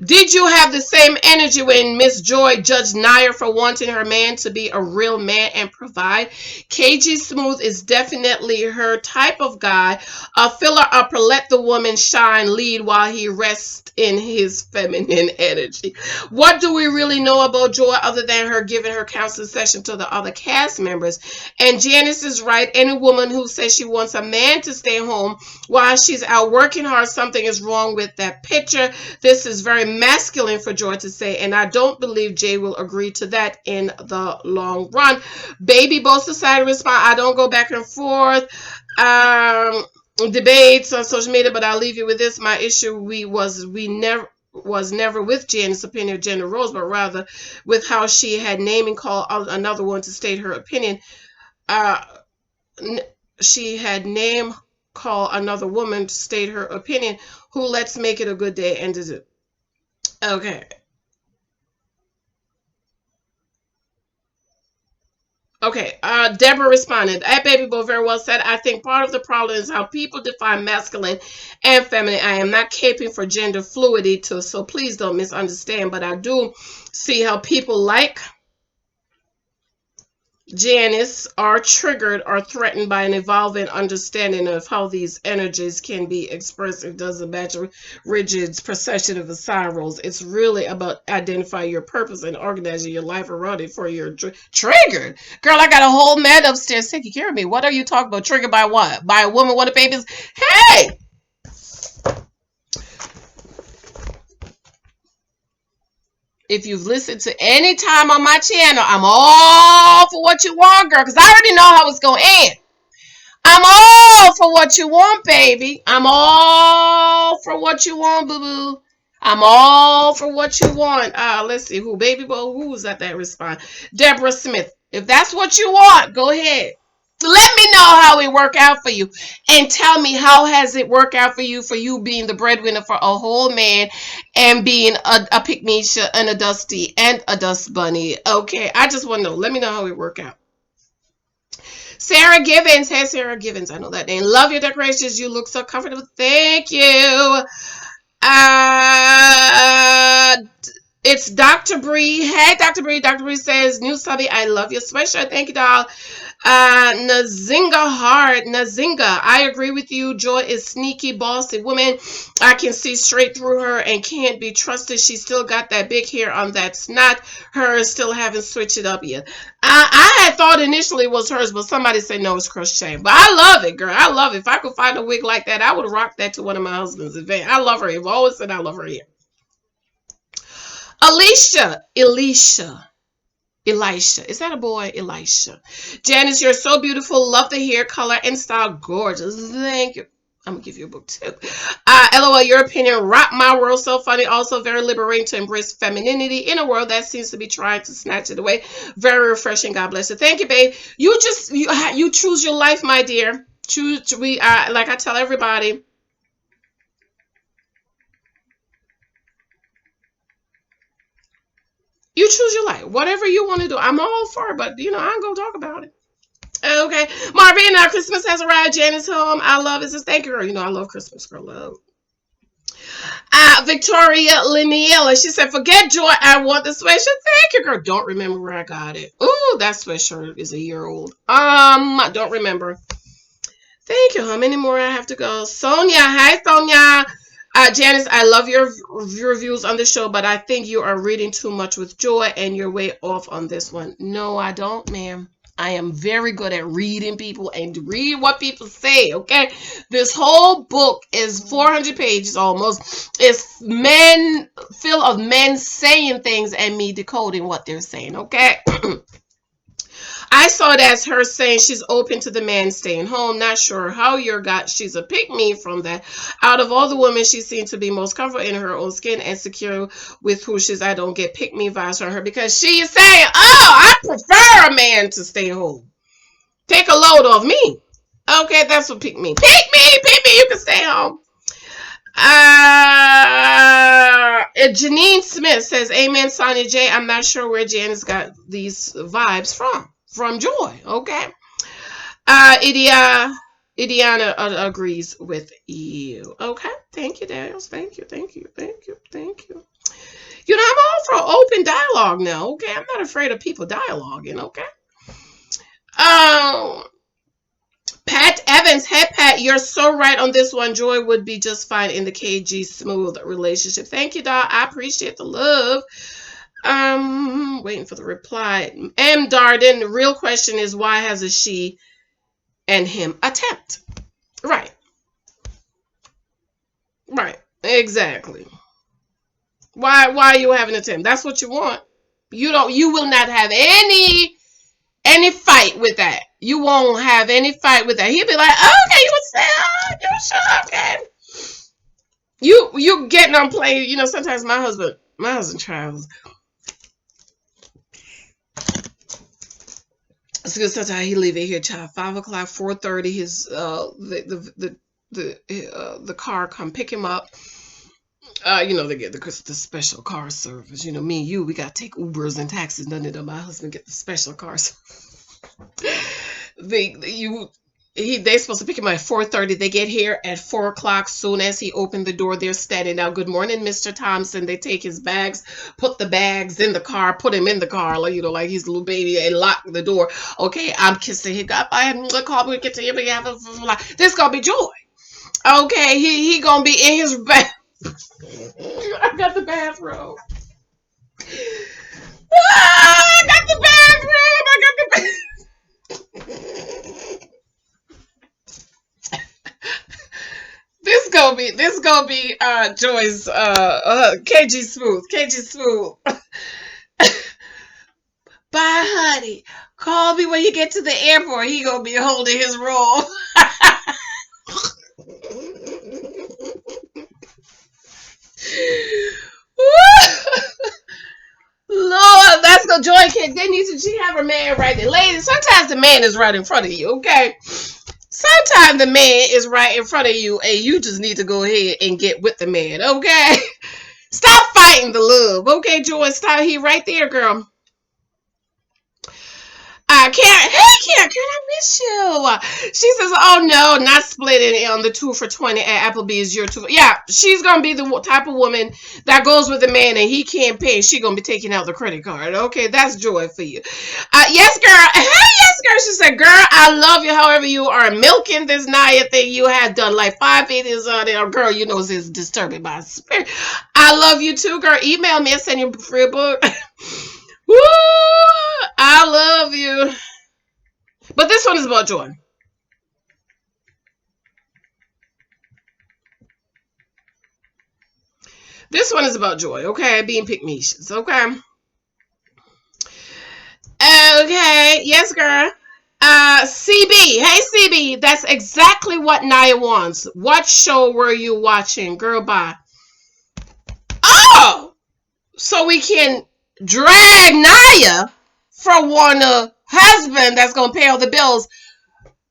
Did you have the same energy when Miss Joy judged Naya for wanting her man to be a real man and provide? KG Smooth is definitely her type of guy. A filler upper, let the woman shine, lead while he rests in his feminine energy. What do we really know about Joy other than her giving her counseling session to the other cast members? And Janice is right. Any woman who says she wants a man to stay home while she's out working hard, something is wrong with that picture. This is very masculine for Joy to say, and I don't believe Jay will agree to that in the long run. Baby Bo Society respond, I don't go back and forth. Debates on social media, but I'll leave you with this. My issue was never with Janice's opinion of gender roles, but rather with how she had name and call another one to state her opinion. she had name call another woman to state her opinion. Who let's make it a good day and did it. Okay. Okay, Deborah responded, that baby boy very well said. I think part of the problem is how people define masculine and feminine. I am not caping for gender fluidity, too, so please don't misunderstand, but I do see how people like Janice are triggered or threatened by an evolving understanding of how these energies can be expressed. It doesn't match a rigid procession of assigned roles. It's really about identifying your purpose and organizing your life around it for your triggered. Girl, I got a whole man upstairs taking care of me. What are you talking about? Triggered by what? By a woman wanting babies? Hey! If you've listened to any time on my channel, I'm all for what you want, girl, because I already know how it's going to end. I'm all for what you want, baby. I'm all for what you want, boo-boo. I'm all for what you want. Let's see who, baby boy, who was that respond? Deborah Smith. If that's what you want, go ahead. Let me know how it worked out for you, and tell me how has it worked out for you being the breadwinner for a whole man, and being a PICKMESHA and a Dusty and a Dust Bunny. Okay, I just want to know. Let me know how it worked out. Sarah Givens. Hey, Sarah Givens. I know that name. Love your decorations. You look so comfortable. Thank you. Uh, it's Dr. Bree. Hey, Dr. Bree. Dr. Bree says, new subby, I love your sweatshirt. Thank you, doll. Nazinga Hard. Nazinga, I agree with you. Joy is sneaky, bossy woman. I can see straight through her and can't be trusted. She still got that big hair on that snot. Hers still haven't switched it up yet. I had thought initially it was hers, but somebody said no, it's crochet. But I love it, girl. I love it. If I could find a wig like that, I would rock that to one of my husband's events. I love her. I've always said I love her hair. Elisha. Is that a boy? Elisha. Janice, you're so beautiful. Love the hair color and style. Gorgeous. Thank you. I'm going to give you a book too. LOL, your opinion. Rock my world. So funny. Also very liberating to embrace femininity in a world that seems to be trying to snatch it away. Very refreshing. God bless you. Thank you, babe. You choose your life, my dear. Like I tell everybody. You choose your life. Whatever you want to do. I'm all for it, but I ain't going to talk about it. Okay. Marvina, Christmas has arrived. Janice home. I love it. Says, thank you, girl. I love Christmas, girl. Love. Victoria Lineala. She said, forget joy. I want the sweatshirt. Thank you, girl. Don't remember where I got it. Ooh, that sweatshirt is a year old. I don't remember. Thank you. How many more I have to go? Sonia. Hi, Sonia. Janice, I love your reviews on the show, but I think you are reading too much with joy and you're way off on this one. No, I don't, ma'am. I am very good at reading people and read what people say, okay? This whole book is 400 pages almost. It's full of men saying things and me decoding what they're saying, okay? I saw it as her saying she's open to the man staying home. Not sure how she's a pick me from that. Out of all the women, she seems to be most comfortable in her own skin and secure with who she's. I don't get pick me vibes from her because she is saying, oh, I prefer a man to stay home. Take a load off me. Okay, that's what pick me. Pick me, you can stay home. Janine Smith says, amen, Sonia J. I'm not sure where Janice got these vibes from. From Joy, okay? Idiana agrees with you. Okay, thank you, Daniels. Thank you. I'm all for open dialogue now, okay? I'm not afraid of people dialoguing, okay? Pat Evans, hey Pat, you're so right on this one. Joy would be just fine in the KG smooth relationship. Thank you, doll. I appreciate the love. Waiting for the reply. M. Darden, the real question is why has a she and him attempt? Right. Exactly. Why you have an attempt? That's what you want. You will not have any fight with that. You won't have any fight with that. He'll be like, oh, okay, you would say, oh, you're sure, okay. You getting on play, sometimes my husband tries. So sometimes he leave it here, child. 5 o'clock, 4:30. His the car come pick him up. They get the special car service. Me and you, we got to take Ubers and taxis. None of them. My husband get the special cars. They supposed to pick him up at 4:30. They get here at 4 o'clock. Soon as he opened the door, they're standing out. Good morning, Mr. Thompson. They take his bags, put the bags in the car, put him in the car, like he's a little baby, and lock the door. Okay, I'm kissing him. I have to call me, get to him. This gonna be joy. Okay, he gonna be in his bed. I got the bathrobe. I got the bathrobe. I got the bathrobe. This gonna be Joy's KG Smooth. KG Smooth. Bye, honey. Call me when you get to the airport. He gonna be holding his roll. Lord, that's gonna Joy kick. She have her man right there. Ladies, sometimes the man is right in front of you, okay? Sometimes the man is right in front of you and you just need to go ahead and get with the man, okay? Stop fighting the love, okay, Joy? Stop. He right there, girl. Karen, hey Karen, I miss you. She says, oh no, not splitting on the 2 for $20 at Applebee's. Your 2 for, yeah, she's gonna be the type of woman that goes with a man and he can't pay. She gonna be taking out the credit card. Okay, that's Joy for you. Yes, girl. Hey, yes, girl. She said, girl, I love you. However, you are milking this Naya thing. You have done like 5 videos on it. Girl, you know it's disturbing my spirit. I love you too, girl. Email me and send you a free book. Woo! I love you. But this one is about Joy. This one is about Joy, okay? Being PICKMESHAs, okay? Okay, yes, girl. CB. Hey, CB. That's exactly what Naya wants. What show were you watching? Girl, bye. Oh! So we can drag Naya for one husband that's going to pay all the bills.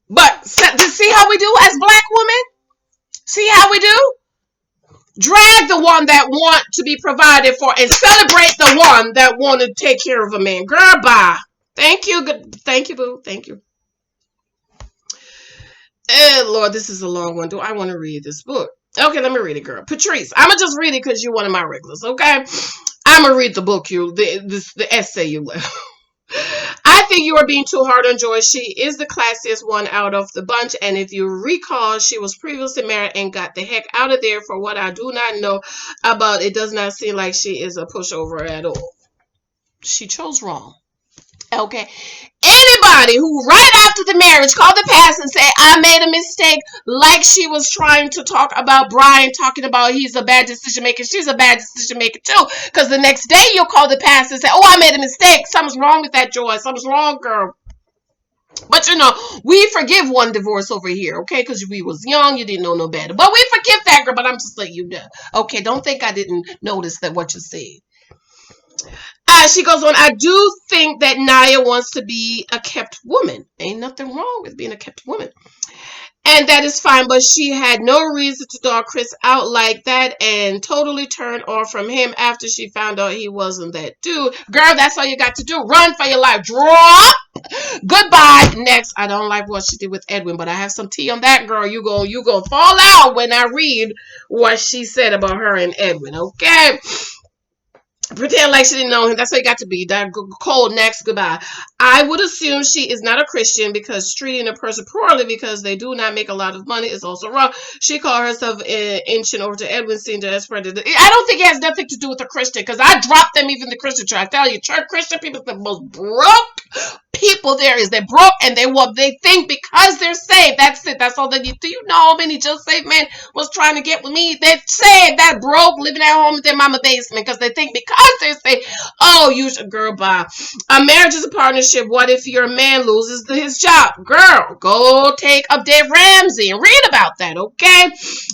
But to see how we do as black women? See how we do? Drag the one that want to be provided for and celebrate the one that want to take care of a man. Girl, bye. Thank you. Good. Thank you, boo. Thank you. Lord, this is a long one. Do I want to read this book? Okay, let me read it, girl. Patrice, I'm going to just read it because you're one of my regulars, okay? I'm going to read the book, the essay you left. I think you are being too hard on Joy. She is the classiest one out of the bunch. And if you recall, she was previously married and got the heck out of there. For what I do not know about, it does not seem like she is a pushover at all. She chose wrong. Okay. Anybody who right after the marriage called the pastor and said, I made a mistake, like she was trying to talk about Brian, talking about he's a bad decision maker. She's a bad decision maker too. Because the next day you'll call the pastor and say, oh, I made a mistake. Something's wrong with that, Joy. Something's wrong, girl. But we forgive one divorce over here, okay? Because we was young, you didn't know no better. But we forgive that, girl. But I'm just letting you know. Okay, don't think I didn't notice that what you said. She goes on, I do think that Naya wants to be a kept woman. Ain't nothing wrong with being a kept woman. And that is fine, but she had no reason to dog Chris out like that and totally turn off from him after she found out he wasn't that dude. Girl, that's all you got to do. Run for your life. Drop. Goodbye. Next, I don't like what she did with Edwin, but I have some tea on that, girl. You go fall out when I read what she said about her and Edwin, okay? Pretend like she didn't know him. That's what you got to be. That cold next. Goodbye. I would assume she is not a Christian because treating a person poorly because they do not make a lot of money is also wrong. She called herself inching over to Edwin, seeing to as predator. I don't think it has nothing to do with a Christian because I dropped them even the Christian church. I tell you, church Christian people are the most broke people there is. They're broke and they think because they're saved. That's it. That's all they need. Do you know how many just saved men was trying to get with me? They're saved, that broke, living at home in their mama basement because they think because they're saved, oh, you should, girl, bye. A marriage is a partnership. What if your man loses his job? Girl, go take up Dave Ramsey and read about that, okay?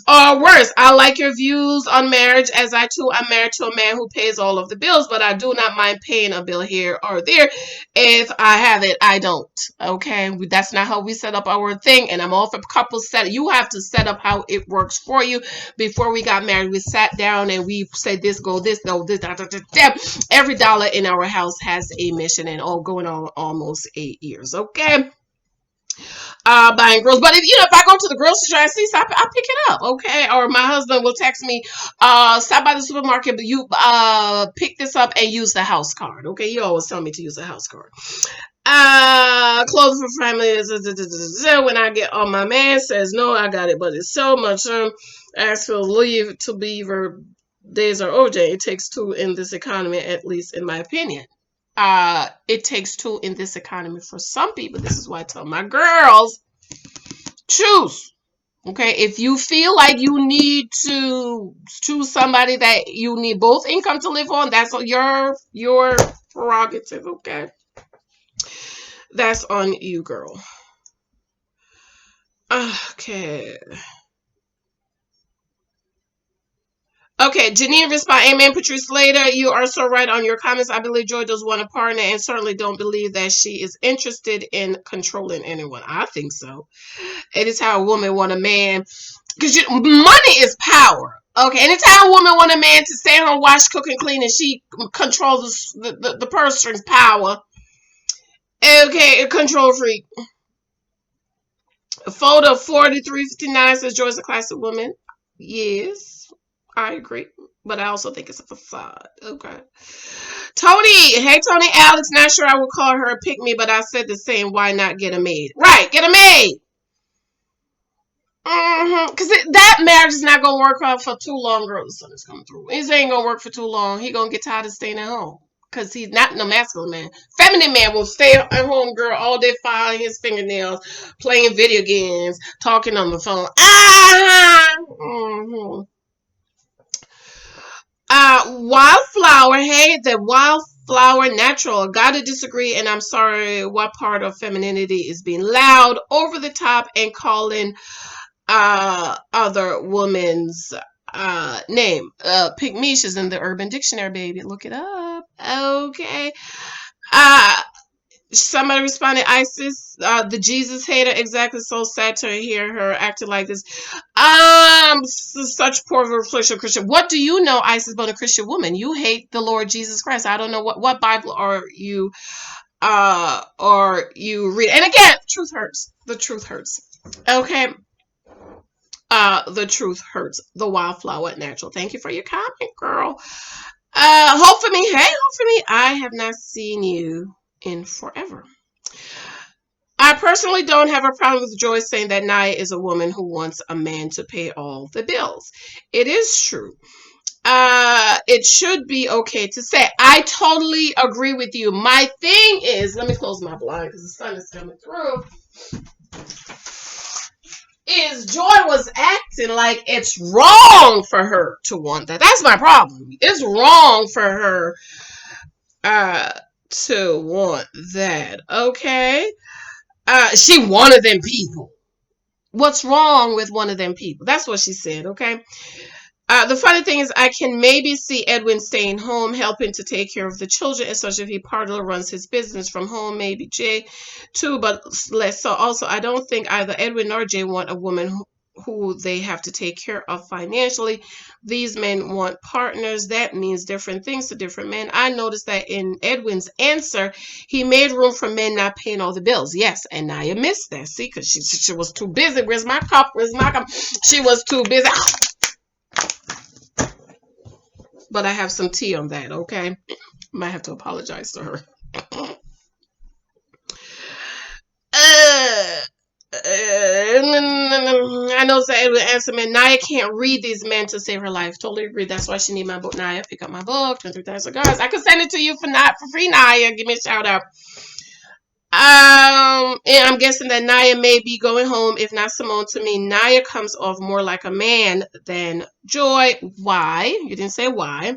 Or worse, I like your views on marriage as I too am married to a man who pays all of the bills, but I do not mind paying a bill here or there if I have have it, I don't. Okay, that's not how we set up our thing. And I'm all for couples set. You have to set up how it works for you. Before we got married, we sat down and we said this, go this, no this. Da, da, da, da. Every dollar in our house has a mission, and all going on almost 8 years. Okay. Buying groceries. But if I go to the grocery store, I see something, I pick it up, okay? Or my husband will text me, stop by the supermarket, but you pick this up and use the house card, okay? You always tell me to use the house card. Clothes for family. When I get on, my man says no, I got it, but it's so much. As for leave to beaver days are OJ. It takes two in this economy, at least in my opinion. It takes two in this economy for some people. This is why I tell my girls, choose. Okay, if you feel like you need to choose somebody that you need both income to live on, that's your prerogative. Okay, that's on you, girl. Okay. Okay, Janine respond, amen, Patrice later. You are so right on your comments. I believe Joy does want a partner and certainly don't believe that she is interested in controlling anyone. I think so. It is how a woman want a man. Because money is power. Okay, anytime a woman want a man to stay home, wash, cook, and clean, and she controls the purse strings, power. Okay, a control freak. Photo 4359 says Joy's a classic woman. Yes, I agree. But I also think it's a facade. Okay. Hey Tony, Alex, not sure I would call her a pick me, but I said the same. Why not get a maid? Right, get a maid. Because that marriage is not going to work out for too long, girl. The sun is coming through. It ain't going to work for too long. He going to get tired of staying at home. Because he's not no masculine man. Feminine man will stay at home, girl, all day filing his fingernails, playing video games, talking on the phone. Wildflower, hey, the wildflower natural. Gotta disagree, and I'm sorry. What part of femininity is being loud, over the top, and calling other woman's name? PICKMESHA is in the Urban Dictionary, baby. Look it up. Okay. Somebody responded, Isis, the Jesus hater. Exactly. So sad to hear her acting like this. Such poor reflection of Christian. What do you know, Isis, but a Christian woman? You hate the Lord Jesus Christ. I don't know what Bible are you read. And again, truth hurts. The truth hurts. Okay. The truth hurts. The wildflower natural. Thank you for your comment, girl. Hope for me. Hey, hope for me. I have not seen you in forever. I personally don't have a problem with Joy saying that Naya is a woman who wants a man to pay all the bills. It is true. It should be okay to say. I totally agree with you. My thing is, let me close my blind because the sun is coming through. Is Joy was acting like it's wrong for her to want that. That's my problem. It's wrong for her to want that. Okay. She one of them people. What's wrong with one of them people? That's what she said, okay? The funny thing is I can maybe see Edwin staying home, helping to take care of the children, especially if he partly runs his business from home, maybe Jay too, but less so. Also, I don't think either Edwin or Jay want a woman who they have to take care of financially. These men want partners. That means different things to different men. I noticed that in Edwin's answer, he made room for men not paying all the bills. Yes, and Naya missed that. See, because she was too busy. Where's my cup? Where's my cup? She was too busy. But I have some tea on that, okay? Might have to apologize to her. I know that Edwin answer, man. Naya can't read these men to save her life. Totally agree. That's why she need my book. Naya, pick up my book. 23,000 guys. I could send it to you for free, Naya. Give me a shout out. And I'm guessing that Naya may be going home. If not Simone, to me, Naya comes off more like a man than Joy. Why? You didn't say why.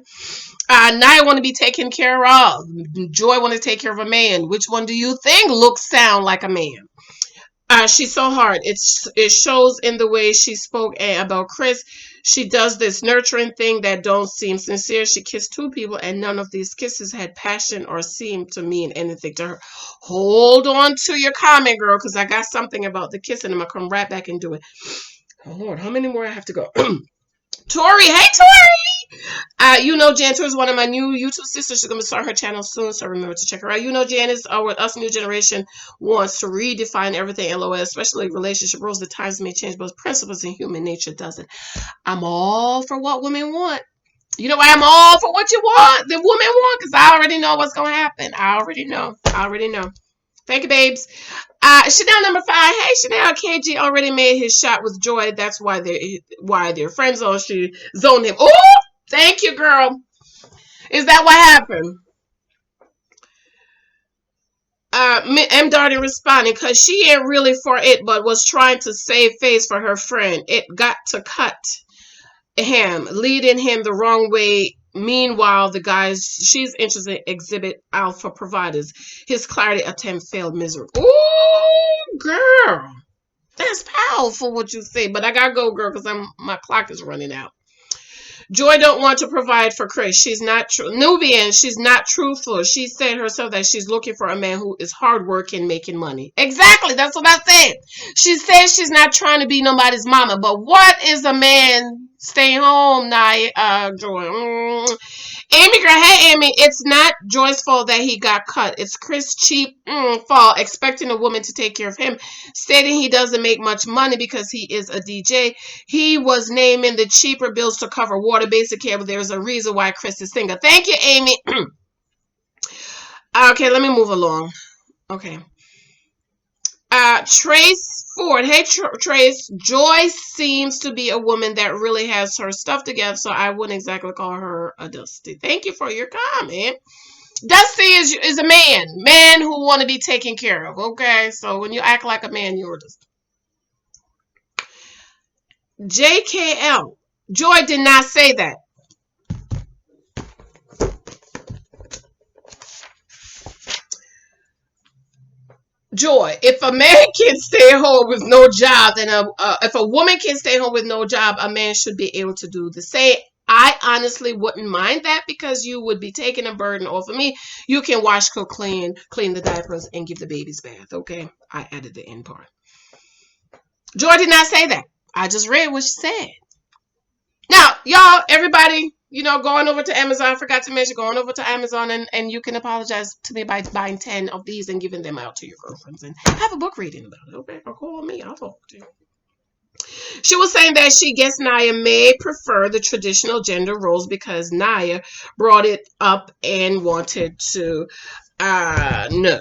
Naya want to be taken care of. Joy want to take care of a man. Which one do you think looks sound like a man? She's so hard. It shows in the way she spoke about Chris. She does this nurturing thing that don't seem sincere. She kissed two people, and none of these kisses had passion or seemed to mean anything to her. Hold on to your comment, girl, because I got something about the kissing. I'm gonna come right back and do it. Oh Lord, how many more I have to go? Tori, hey Tori. Janice is one of my new YouTube sisters. She's going to start her channel soon, so remember to check her out. Janice, with us new generation, wants to redefine everything LOL, especially relationship rules. The times may change, but principles in human nature doesn't. I'm all for what women want. You know why I'm all for what you want? The women want, because I already know what's going to happen. I already know. Thank you, babes. Chanel number 5. Hey, Chanel. KG already made his shot with Joy. That's why they're friends. Oh, she zoned him. Oh, thank you, girl. Is that what happened? M. Darty responding, because she ain't really for it, but was trying to save face for her friend. It got to cut him, leading him the wrong way. Meanwhile, the guys she's interested in exhibit alpha providers. His clarity attempt failed miserably. Ooh, girl. That's powerful what you say, but I gotta go, girl, because my clock is running out. Joy don't want to provide for Chris. She's not Nubian. She's not truthful. She said herself that she's looking for a man who is hardworking, making money. Exactly. That's what I said. She says she's not trying to be nobody's mama. But what is a man? Stay home, Joy. Amy, girl, hey, Amy. It's not Joy's fault that he got cut. It's Chris' cheap fault, expecting a woman to take care of him, stating he doesn't make much money because he is a DJ. He was naming the cheaper bills to cover water, basic care, but there's a reason why Chris is single. Thank you, Amy. Okay, let me move along. Okay. Trace Ford. Hey, Trace. Joy seems to be a woman that really has her stuff together, so I wouldn't exactly call her a Dusty. Thank you for your comment. Dusty is a man who want to be taken care of. Okay, so when you act like a man, you're a Dusty. JKL. Joy did not say that. Joy, if a man can stay home with no job, then if a woman can stay home with no job, a man should be able to do the same. I honestly wouldn't mind that because you would be taking a burden off of me. You can wash, cook, clean the diapers, and give the babies bath. Okay, I added the end part. Joy did not say that. I just read what she said. Now, y'all, everybody, going over to Amazon, I forgot to mention, going over to Amazon, and you can apologize to me by buying 10 of these and giving them out to your girlfriends and have a book reading about it, okay? Or call me, I'll talk to you. She was saying that she guessed Naya may prefer the traditional gender roles because Naya brought it up and wanted to know.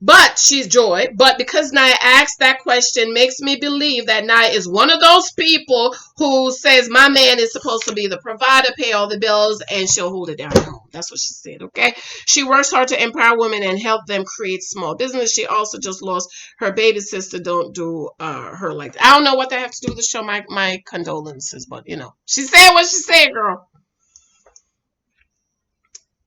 But she's Joy. But because Naya asked that question makes me believe that Naya is one of those people who says my man is supposed to be the provider, pay all the bills, and she'll hold it down at home. That's what she said, okay? She works hard to empower women and help them create small business. She also just lost her baby sister. Don't do her like that. I don't know what that have to do with the show. My condolences, but she said what she said, girl.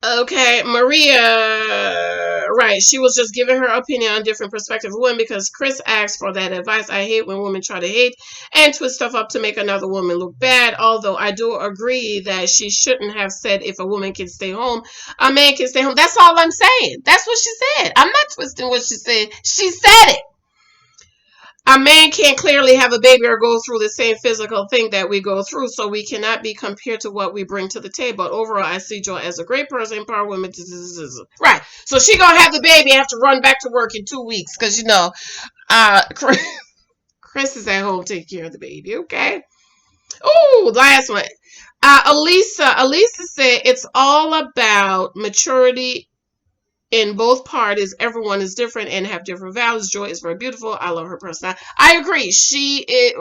Okay, Maria, right. She was just giving her opinion on different perspective of women because Chris asked for that advice. I hate when women try to hate and twist stuff up to make another woman look bad. Although I do agree that she shouldn't have said if a woman can stay home, a man can stay home. That's all I'm saying. That's what she said. I'm not twisting what she said. She said it. A man can't clearly have a baby or go through the same physical thing that we go through, so we cannot be compared to what we bring to the table. But overall, I see Joy as a great person, empower women. Right. So she gonna have the baby and have to run back to work in 2 weeks because Chris is at home taking care of the baby. Okay. Oh, last one. Elisa said it's all about maturity in both parties. Everyone is different and have different values. Joy is very beautiful. I love her personality. I agree.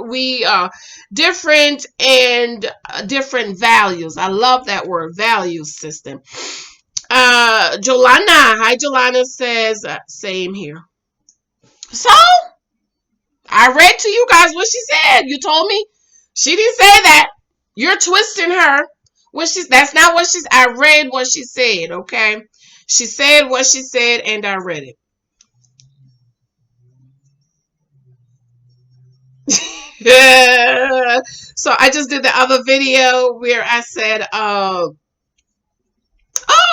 We are different and different values. I love that word, value system. Jolana, hi Jolana says same here. So I read to you guys what she said. You told me she didn't say that. You're twisting her. That's not what she's. I read what she said. Okay. She said what she said, and I read it. Yeah. So I just did the other video where I said, oh,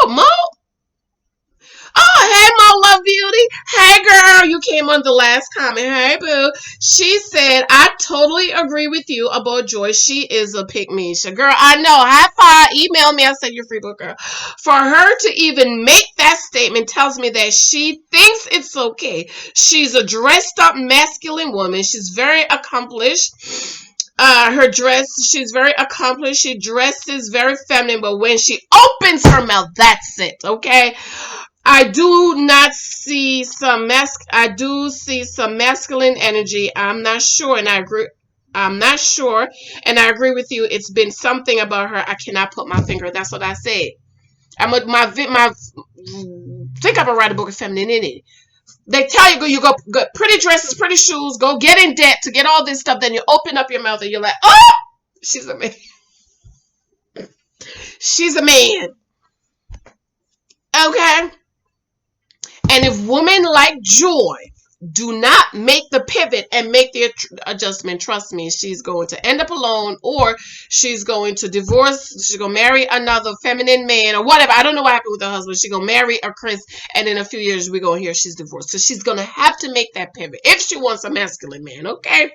Mo. Oh, hey, Mo Love Beauty. Hey, girl, you came on the last comment. Hey, boo. She said, I totally agree with you about Joy. She is a pick-me-sha. Girl, I know. High five. Email me. I'll send you a free book, girl. For her to even make that statement tells me that she thinks it's okay. She's a dressed up masculine woman. She's very accomplished. Her dress, she's very accomplished. She dresses very feminine, but when she opens her mouth, that's it, okay? I do not see some I do see some masculine energy. I'm not sure, and I agree. I'm not sure, and I agree with you. It's been something about her. I cannot put my finger. That's what I said. My think I'm gonna write a book of femininity. They tell you go pretty dresses, pretty shoes, go get in debt to get all this stuff. Then you open up your mouth and you're like, oh, she's a man. She's a man. Okay. And if women like Joy do not make the pivot and make the adjustment, trust me, she's going to end up alone, or she's going to divorce. She's going to marry another feminine man or whatever. I don't know what happened with her husband. She's going to marry a Chris, and in a few years we're going to hear she's divorced. So she's going to have to make that pivot if she wants a masculine man, okay?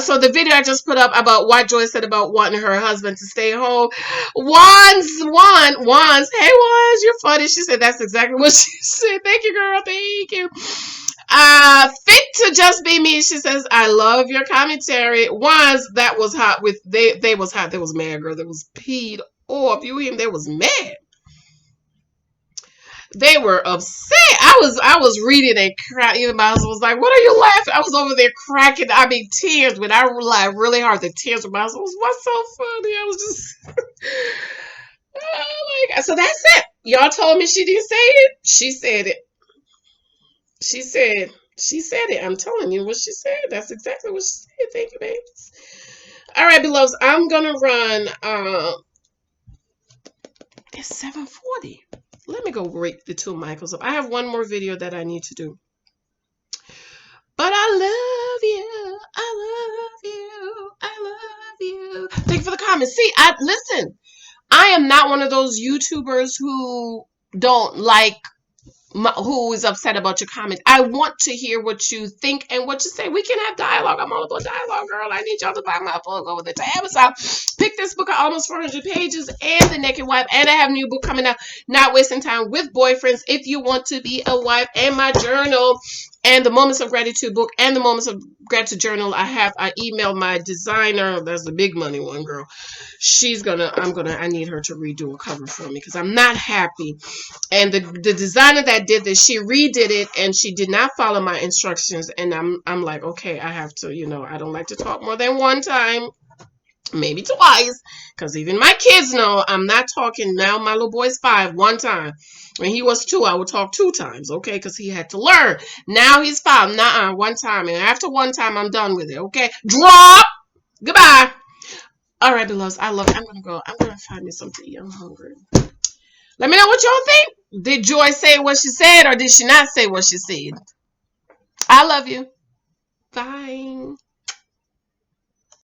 So the video I just put up about what Joy said about wanting her husband to stay home. Wands, hey Wands, you're funny. She said that's exactly what she said. Thank you, girl. Thank you. Fit to just be me. She says, I love your commentary. Wands, that was hot with they was hot. There was mad, girl. There was peed off. You hear him? They was mad. They were upset. I was reading and crying. Even my husband was like, "What are you laughing?" I was over there cracking. I mean, tears. When I laughed really hard, the tears were my husband was, "What's so funny?" I was just, oh my God. So that's it. Y'all told me she didn't say it. She said it. She said. She said it. I'm telling you what she said. That's exactly what she said. Thank you, babes. All right, beloveds. I'm gonna run. It's 7:40. Let me go rate the two Michaels up. I have one more video that I need to do. But I love you. I love you. I love you. Thank you for the comments. See, listen. I am not one of those YouTubers who don't like who is upset about your comments. I want to hear what you think and what you say. We can have dialogue. I'm all about dialogue, girl. I need y'all to buy my book over there to Amazon. Pick this book at almost 400 pages and The Naked Wife. And I have a new book coming out, Not Wasting Time with Boyfriends. If you want to be a wife, and my journal and the Moments of Gratitude book and the Moments of Gratitude journal. I emailed my designer. That's the big money one, girl. I need her to redo a cover for me because I'm not happy. And the designer that did this, she redid it and she did not follow my instructions. And I'm like, okay, I have to, I don't like to talk more than one time, maybe twice, because even my kids know I'm not talking. Now my little boy's 5, one time. When he was 2, I would talk 2 times, okay, because he had to learn. Now he's 5, one time. And after one time, I'm done with it, okay? Drop! Goodbye. All right, beloveds, I love it. I'm going to go. I'm going to find me something to eat. I'm hungry. Let me know what y'all think. Did Joy say what she said or did she not say what she said? I love you. Bye.